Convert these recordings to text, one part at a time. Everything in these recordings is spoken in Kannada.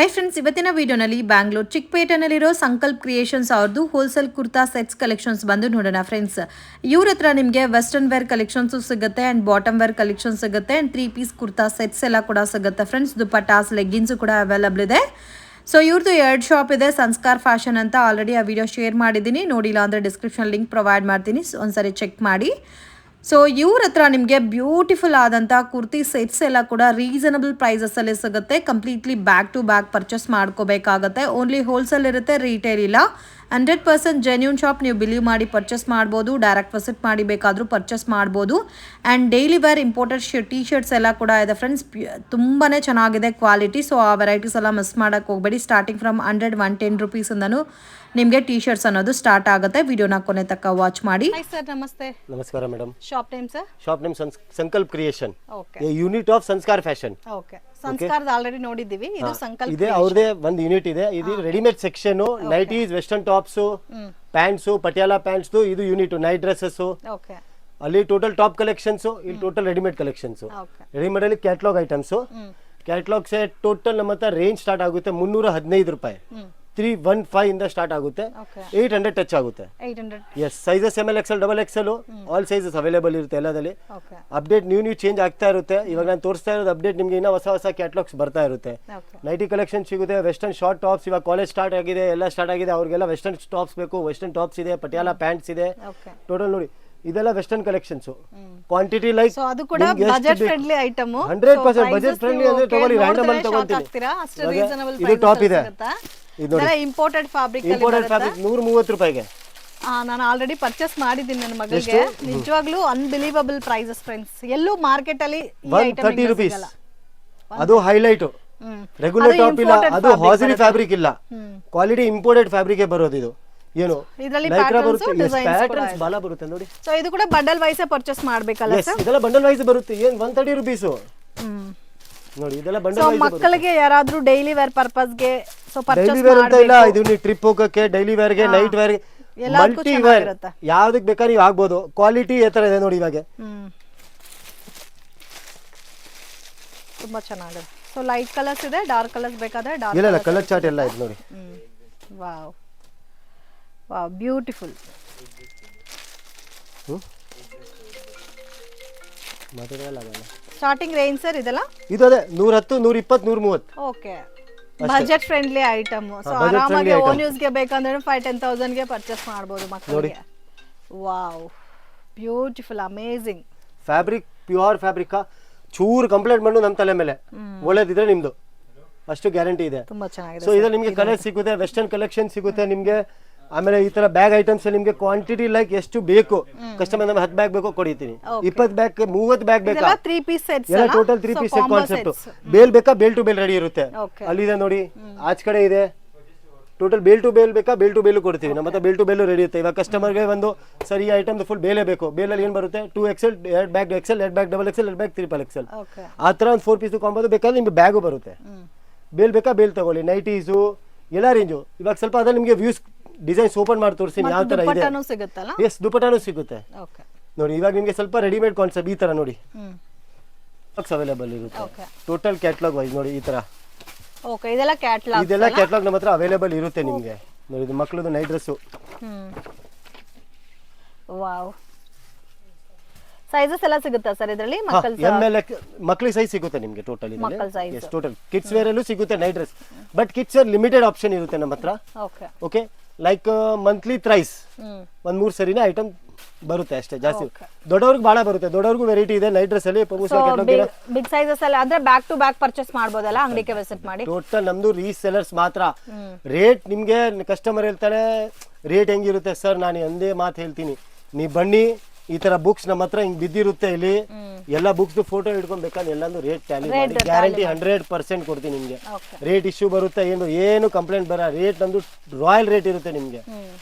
ಹೈ ಫ್ರೆಂಡ್ಸ್, ಇವತ್ತಿನ ವಿಡಿಯೋನಲ್ಲಿ ಬ್ಯಾಂಗ್ಳೂರ್ ಚಿಕ್ಕಪೇಟೆನಲ್ಲಿರೋ ಸಂಕಲ್ಪ್ ಕ್ರಿಯೇಷನ್ಸ್ ಅವ್ರದ್ದು ಹೋಲ್ಸೇಲ್ ಕುರ್ತಾ ಸೆಟ್ಸ್ ಕಲೆಕ್ಷನ್ಸ್ ಬಂದು ನೋಡೋಣ ಫ್ರೆಂಡ್ಸ್. ಇವ್ರ ಹತ್ರ ನಿಮಗೆ ವೆಸ್ಟರ್ನ್ ವೇರ್ ಕಲೆಕ್ಷನ್ಸು ಸಿಗುತ್ತೆ ಆ್ಯಂಡ್ ಬಾಟಮ್ ವೇರ್ ಕಲೆಕ್ಷನ್ ಸಿಗುತ್ತೆ ಆ್ಯಂಡ್ 3 ಪೀಸ್ ಕುರ್ತಾ ಸೆಟ್ಸ್ ಎಲ್ಲ ಕೂಡ ಸಿಗುತ್ತೆ ಫ್ರೆಂಡ್ಸ್. ದುಪಟ್ಟಾಸ್ ಲೆಗ್ಗಿನ್ಸು ಕೂಡ ಅವೈಲಬಲ್ ಇದೆ. ಸೊ ಇವ್ರದ್ದು 2 ಶಾಪ್ ಇದೆ, ಸಂಸ್ಕಾರ್ ಫ್ಯಾಷನ್ ಅಂತ. ಆಲ್ರೆಡಿ ಆ ವಿಡಿಯೋ ಶೇರ್ ಮಾಡಿದ್ದೀನಿ, ನೋಡಿಲ್ಲ ಅಂದರೆ ಡಿಸ್ಕ್ರಿಪ್ಷನ್ ಲಿಂಕ್ ಪ್ರೊವೈಡ್ ಮಾಡ್ತೀನಿ, ಒಂದ್ಸರಿ ಚೆಕ್ ಮಾಡಿ. ಸೊ ಇವ್ರ ಹತ್ರ ನಿಮಗೆ ಬ್ಯೂಟಿಫುಲ್ ಆದಂಥ ಕುರ್ತಿ ಸೆಟ್ಸ್ ಎಲ್ಲ ಕೂಡ ರೀಸನಬಲ್ ಪ್ರೈಸಸಲ್ಲಿ ಸಿಗುತ್ತೆ. Completely back to back purchase ಮಾಡ್ಕೋಬೇಕಾಗತ್ತೆ. ಓನ್ಲಿ ಹೋಲ್ಸೇಲ್ ಇರುತ್ತೆ, ರೀಟೇಲ್ ಇಲ್ಲ. 100% ಜೆನ್ಯೂನ್ ಶಾಪ್, ನೀವು ಬಿಲೀವ್ ಮಾಡಿ ಪರ್ಚೇಸ್ ಮಾಡ್ಬೋದು. ಡೈರೆಕ್ಟ್ ವಿಸಿಟ್ ಮಾಡಿ ಬೇಕಾದರೂ ಪರ್ಚೇಸ್ ಮಾಡ್ಬೋದು. And daily wear imported T shirts ಎಲ್ಲ ಕೂಡ ಇದೆ ಫ್ರೆಂಡ್ಸ್. ತುಂಬಾ ಚೆನ್ನಾಗಿದೆ ಕ್ವಾಲಿಟಿ. ಸೊ ಆ ವೆರೈಟೀಸ್ ಎಲ್ಲ ಮಿಸ್ ಮಾಡೋಕ್ಕೆ ಹೋಗಬೇಡಿ. ಸ್ಟಾರ್ಟಿಂಗ್ ಫ್ರಮ್ 100-110 ರುಪೀಸಿಂದನೂ ನಿಮಗೆ ಟೀ ಶರ್ಟ್ಸ್ ಅನ್ನೋದು ಸ್ಟಾರ್ಟ್ ಆಗುತ್ತೆ. ವಿಡಿಯೋನ ಕೊನೆ ತನಕ ವಾಚ್ ಮಾಡಿ. ಹಾಯ್ ಸರ್, ನಮಸ್ತೆ. ನಮಸ್ಕಾರ madam. Shop name sir? Shop name Sankalp creation, okay. A unit of Sanskar fashion. Okay, ಸಂಸ್ಕಾರದ ಆಲ್ರೆಡಿ ನೋಡಿದ್ದೀವಿ. ಇದು ಸಂಕಲ್ಪ ಇದೆ, ಅವ್ರದೇ ಒಂದು ಯೂನಿಟ್ ಇದೆ. ಇದು readymade section, nighties, western tops, pants, Patiala pants, ಇದು ಯೂನಿಟ್. Night dresses, okay. ಅಲ್ಲಿ ಟೋಟಲ್ ಟಾಪ್ ಕಲೆಕ್ಷನ್ಸ್, ಇಲ್ಲಿ total readymade collections. Okay. Readymade ಅಲ್ಲಿ catalogue items. Catalogue set total ನಮ್ಮ ಹತ್ರ ರೇಂಜ್ ಸ್ಟಾರ್ಟ್ ಆಗುತ್ತೆ 315 ರೂಪಾಯಿ. 315 ಇಂದ ಸ್ಟಾರ್ಟ್ ಆಗುತ್ತೆ. 800 ಟಚ್ ಆಗುತ್ತೆ. 800. Yes, sizes ML XL XXL all sizes available ಇರುತ್ತೆ ಎಲ್ಲದಲ್ಲಿ. ಓಕೆ. ಅಪ್ಡೇಟ್ ನ್ಯೂ ಚೇಂಜ್ ಆಗ್ತಾ ಇರುತ್ತೆ. ಇವಾಗ ನಾನು ತೋರಿಸ್ತಾ ಇರೋದು ಅಪ್ಡೇಟ್, ನಿಮಗೆ ಇನ್ನೂ ಹೊಸ ಕ್ಯಾಟ್ಲಾಗ್ಸ್ ಬರ್ತಾ ಇರುತ್ತೆ. ಓಕೆ. ನೈಟಿ ಕಲೆಕ್ಷನ್ ಸಿಗುತ್ತೆ, ವೆಸ್ಟರ್ನ್ ಶಾರ್ಟ್ ಟಾಪ್ಸ್. ಇವಾಗ ಕಾಲೇಜ್ ಸ್ಟಾರ್ಟ್ ಆಗಿದೆ, ಎಲ್ಲ ಸ್ಟಾರ್ಟ್ ಆಗಿದೆ. ಅವ್ರಿಗೆಲ್ಲ ವೆಸ್ಟರ್ನ್ ಟಾಪ್ಸ್ ಬೇಕು, ವೆಸ್ಟರ್ನ್ ಟಾಪ್ಸ್ ಇದೆ, ಪಟಿಯಾಲಾ ಪ್ಯಾಂಟ್ಸ್ ಇದೆ. ಓಕೆ. ಟೋಟಲ್ ನೋಡಿ, ಇದೆಲ್ಲ western collections. Quantity like so ಅದು ಕೂಡ budget friendly item. 100% budget friendly ಅಂದ್ರೆ ತಗೊಳ್ಳಿ, ರ್ಯಾಂಡಮ್ ಅಲ್ಲಿ ತಗೊಳ್ತೀನಿ. ಅಷ್ಟು ರೀಸನಬಲ್ ಇದು ಟಾಪ್ ಇದೆ, ಇದು ನೋಡಿ ಇಂಪೋರ್ಟೆಡ್ ಫ್ಯಾಬ್ರಿಕ್ ಅಲ್ಲಿ ಇಂಪೋರ್ಟೆಡ್ ಫ್ಯಾಬ್ರಿಕ್ 130 ರೂಪಾಯಿಗೆ. ನಾನು ಆಲ್ರೆಡಿ ಪರ್ಚೇಸ್ ಮಾಡಿದ್ದೀನಿ ನನ್ನ ಮಗಳಿಗೆ. ನಿಜವಾಗ್ಲೂ ಅನ್ಬಿಲೀವಬಲ್ ಪ್ರೈಸಸ್ ಫ್ರೆಂಡ್ಸ್. ಎಲ್ಲೂ ಮಾರ್ಕೆಟ್ ಅಲ್ಲಿ 130 ರೂಪೀಸ್. ಅದು ಹೈಲೈಟ್. ರೆಗ್ಯುಲರ್ ಟಾಪ್ ಇಲ್ಲ, ಅದು ಹಾಸಿರಿ ಫ್ಯಾಬ್ರಿಕ್ ಇಲ್ಲ, ಕ್ವಾಲಿಟಿ ಇಂಪೋರ್ಟೆಡ್ ಫ್ಯಾಬ್ರಿಕ್ ಬರೋದು. ಇದು ಏನು ಇದರಲ್ಲಿ ಪ್ಯಾಟರ್ನ್ಸ್ ಬಾಲ ಬರುತ್ತೆ ನೋಡಿ. ಸೊ ಇದು ಕೂಡ ಬಂಡಲ್ ವೈಸ್ ಪರ್ಚೇಸ್ ಮಾಡಬೇಕಲ್ಲ ಸರ್? ಇದೆಲ್ಲ ಬಂಡಲ್ ವೈಸ್ ಬರುತ್ತೆ. ಏನು 130 ರೂಪೀಸ್ ನೋಡಿ, ಇದೆಲ್ಲ ಬಂಡಲ್ ವೈಸ್. ಮಕ್ಕಳಿಗೆ ಯಾರಾದ್ರೂ ಡೈಲಿ ವೇರ್ ಪರ್ಪಸ್ ಗೆ ಸೊ ಪರ್ಚೇಸ್ ಡೈಲಿ ವೇರ್ ಅಂತ ಇಲ್ಲ, ಇದು ನೀವು ಟ್ರಿಪ್ ಹೋಗಕ್ಕೆ, ಡೈಲಿ ವೇರ್ ಗೆ, ನೈಟ್ ವೇರ್ ಗೆ, ಮಲ್ಟಿ ವೇರ್ ಯಾವ್ದಕ್ಕೆ ಬೇಕಾದ್ರೆ ನೀವು ಆಗ್ಬೋದು. ಕ್ವಾಲಿಟಿ ಈ ತರ ಇದೆ ನೋಡಿ. ಇವಾಗ ತುಂಬಾ ಚೆನ್ನಾಗಿದೆ. ಸೊ ಲೈಟ್ ಕಲರ್ಸ್ ಇದೆ, ಡಾರ್ಕ್ ಕಲರ್ಸ್ ಬೇಕಾದ್ರೆ ಡಾರ್ಕ್. ಇಲ್ಲ, ಕಲರ್ ಚಾರ್ಟ್ ಎಲ್ಲ ಇದೆ ನೋಡಿ. Wow wow, beautiful. Starting range sir ಇದೆಲ್ಲ? ಇದು ಅದೇ 110, 120, 130. Okay, budget friendly item. So ಆರಾಮಾಗಿ ಓನ್ ಯೂಸ್ ಗೆ ಬೇಕಂದ್ರೆ 5-10,000 ಗೆ ಪರ್ಚೇಸ್ ಮಾಡಬಹುದು ಮಕ್ಕಳಿಗೆ. Wow, beautiful, amazing. Fabric pure fabric. ಚೂರು ಕಂಪ್ಲೇಂಟ್ ಮಾಡು ನಮ್ಮ ತಲೆ ಮೇಲೆ, ಒಳ್ಳೇದಿದ್ರೆ ನಿಮ್ದು ಅಷ್ಟು ಗ್ಯಾರಂಟಿ ಇದೆ. ತುಂಬಾ ಚೆನ್ನಾಗಿದೆ. ಸೊ ಇದ್ರಲ್ಲಿ ನಿಮಗೆ ಕಲರ್ ಸಿಗುತ್ತೆ, ವೆಸ್ಟರ್ನ್ ಕಲೆಕ್ಷನ್ ಸಿಗುತ್ತೆ ನಿಮಗೆ. ಆಮೇಲೆ ಈ ತರ ಬ್ಯಾಗ್ ಐಟಮ್ಸ್ ನಿಮಗೆ ಕ್ವಾಂಟಿಟಿ ಲೈಕ್ ಎಷ್ಟು ಬೇಕು, ಕಸ್ಟಮರ್ ನಮಗೆ 10 ಬ್ಯಾಗ್ ಬೇಕು ಕೊಡಿತೀನಿ, 20 ಬ್ಯಾಗ್, 30 ಬ್ಯಾಗ್ ಬೇಕಾ, 3 ಪೀಸ್ ಸೆಟ್ಸ್ ಎಲ್ಲ total 3 piece set concept. Bale ಬೇಕಾ, ಬೇಲ್ ಟು ಬೇಲ್ ರೆಡಿ ಇರುತ್ತೆ. ಅಲ್ಲಿದೆ ನೋಡಿ, ಆಚ್ ಕಡೆ ಇದೆ. ಟೋಟಲ್ ಬೇಲ್ ಟು ಬೇಲ್ ಬೇಕಾ, ಬೇಲ್ ಟು ಬೇಲು ಕೊಡ್ತೀವಿ. ನಮ್ಮ ಹತ್ರ ಬೇಲ್ ಟು ಬೇಲು ರೆಡಿ ಇರುತ್ತೆ. ಇವಾಗ ಕಸ್ಟಮರ್ಗೆ ಒಂದು ಸರಿ ಐಟಮ್ ಫುಲ್ ಬೇಲೇ ಬೇಕು. ಬೇಲಲ್ಲಿ ಏನು ಬರುತ್ತೆ, 2XL, 2 bag XL, 2 bag XXL, 2 bag XXL. ಆ ಥರ ಒಂದು 4 ಪೀಸ್ ಕಾಂಬೋದು ಬೇಕಾದ್ರೆ ನಿಮ್ಗೆ ಬ್ಯಾಗು ಬರುತ್ತೆ. ಬೇಲ್ ಬೇಕಾ, ಬೇಲ್ ತಗೊಳ್ಳಿ. ನೈಟೀಸು ಎಲ್ಲ ರೇಂಜು. ಇವಾಗ ಸ್ವಲ್ಪ ಅದ್ರಲ್ಲಿ ನಿಮಗೆ ವ್ಯೂಸ್ ಡಿಸೈನ್ಸ್ ಓಪನ್ ಮಾಡಿ ತೋರಿಸಿ ಯಾವ ತರ ಇದೆ. ಎಸ್, ದುಪಟ್ಟಾನು ಸಿಗುತ್ತೆ ನೋಡಿ. ಇವಾಗ ನಿಮಗೆ ಸ್ವಲ್ಪ ರೆಡಿಮೇಡ್ ಕಾನ್ಸೆಪ್ಟ್ ಈ ತರ ನೋಡಿ ಅವೈಲೇಬಲ್ ಇರುತ್ತೆ. ಟೋಟಲ್ ಕ್ಯಾಟ್ಲಾಗ್ ವೈಸ್ ನೋಡಿ ಈ ತರ. ಓಕೆ, ಇದೆಲ್ಲ ಕ್ಯಾಟ್ಲಾಗ್. ಇದೆಲ್ಲ ಕ್ಯಾಟ್ಲಾಗ್ ನಮ್ಮ ಹತ್ರ ಅವೈಲೇಬಲ್ ಇರುತ್ತೆ ನಿಮಗೆ ನೋಡಿ. ಇದು ಮಕ್ಕಳದು ನೈಟ್ ಡ್ರೆಸ್. ವಾವ್, ಸೈಜಸ್ ಎಲ್ಲ ಸಿಗುತ್ತಾ ಸರ್ ಇದರಲ್ಲಿ? ಮಕ್ಕಳಿಗೆ ಸೈಜ್ ಸಿಗುತ್ತೆ ನಿಮಗೆ ಟೋಟಲ್. ಟೋಟಲ್ ಕಿಡ್ಸ್ ವೇರ್ ಅಲ್ಲೂ ಸಿಗುತ್ತೆ night dress. But kids wear limited option ಇರುತ್ತೆ ನಮ್ಮ ಹತ್ರ. ಓಕೆ, ಲೈಕ್ ಮಂತ್ಲಿ ಥ್ರೈಸ್ 1-3 ಸರಿನೇ ಐಟಮ್ ಬರುತ್ತೆ ಅಷ್ಟೇ, ಜಾಸ್ತಿ. ದೊಡ್ಡವ್ರಿಗೆ ಬಹಳ ಬರುತ್ತೆ, ದೊಡ್ಡವ್ರಿಗೂ ವೆರೈಟಿ ಇದೆ ನೈಟ್ ಡ್ರೆಸ್ ಅಲ್ಲಿ. ಬಿಗ್ ಸೈಜಸ್ ಅಲ್ಲಿ ಅಂದ್ರೆ ಬ್ಯಾಕ್ ಟು ಬ್ಯಾಕ್ ಪರ್ಚೇಸ್ ಮಾಡಬಹುದಲ್ಲ, ಅಂಗಡಿಗೆ ವಿಸಿಟ್ ಮಾಡಿ. ಟೋಟಲ್ ನಮ್ದು ರೀಸೆಲ್ಲರ್ಸ್ ಮಾತ್ರ. ರೇಟ್ ನಿಮ್ಗೆ ಕಸ್ಟಮರ್ ಹೇಳ್ತಾರೆ ರೇಟ್ ಹೆಂಗಿರುತ್ತೆ ಸರ್, ನಾನು ಒಂದೇ ಮಾತು ಹೇಳ್ತೀನಿ, ನೀವು ಬನ್ನಿ. ಈ ತರ ಬುಕ್ಸ್ ನಮ್ಮ ಹತ್ರ ಹಿಂಗ್ ಬಿದ್ದಿರುತ್ತೆ ಇಲ್ಲಿ, ಎಲ್ಲ ಬುಕ್ಸ್ ಫೋಟೋ ಹಿಡ್ಕೊಂಡ್ ಬೇಕಾದ್ರೆ ಎಲ್ಲಾನು ರೇಟ್ ಟ್ಯಾಲಿ ಮಾಡಿ ಗ್ಯಾರಂಟಿ 100% ಕೊಡ್ತೀನಿ ನಿಮ್ಗೆ. ರೇಟ್ ಇಶ್ಯೂ ಬರುತ್ತೆ, ಏನು ಕಂಪ್ಲೇಂಟ್ ಬರ. ರೇಟ್ ನಮ್ದು ರಾಯಲ್ ರೇಟ್ ಇರುತ್ತೆ ನಿಮ್ಗೆ.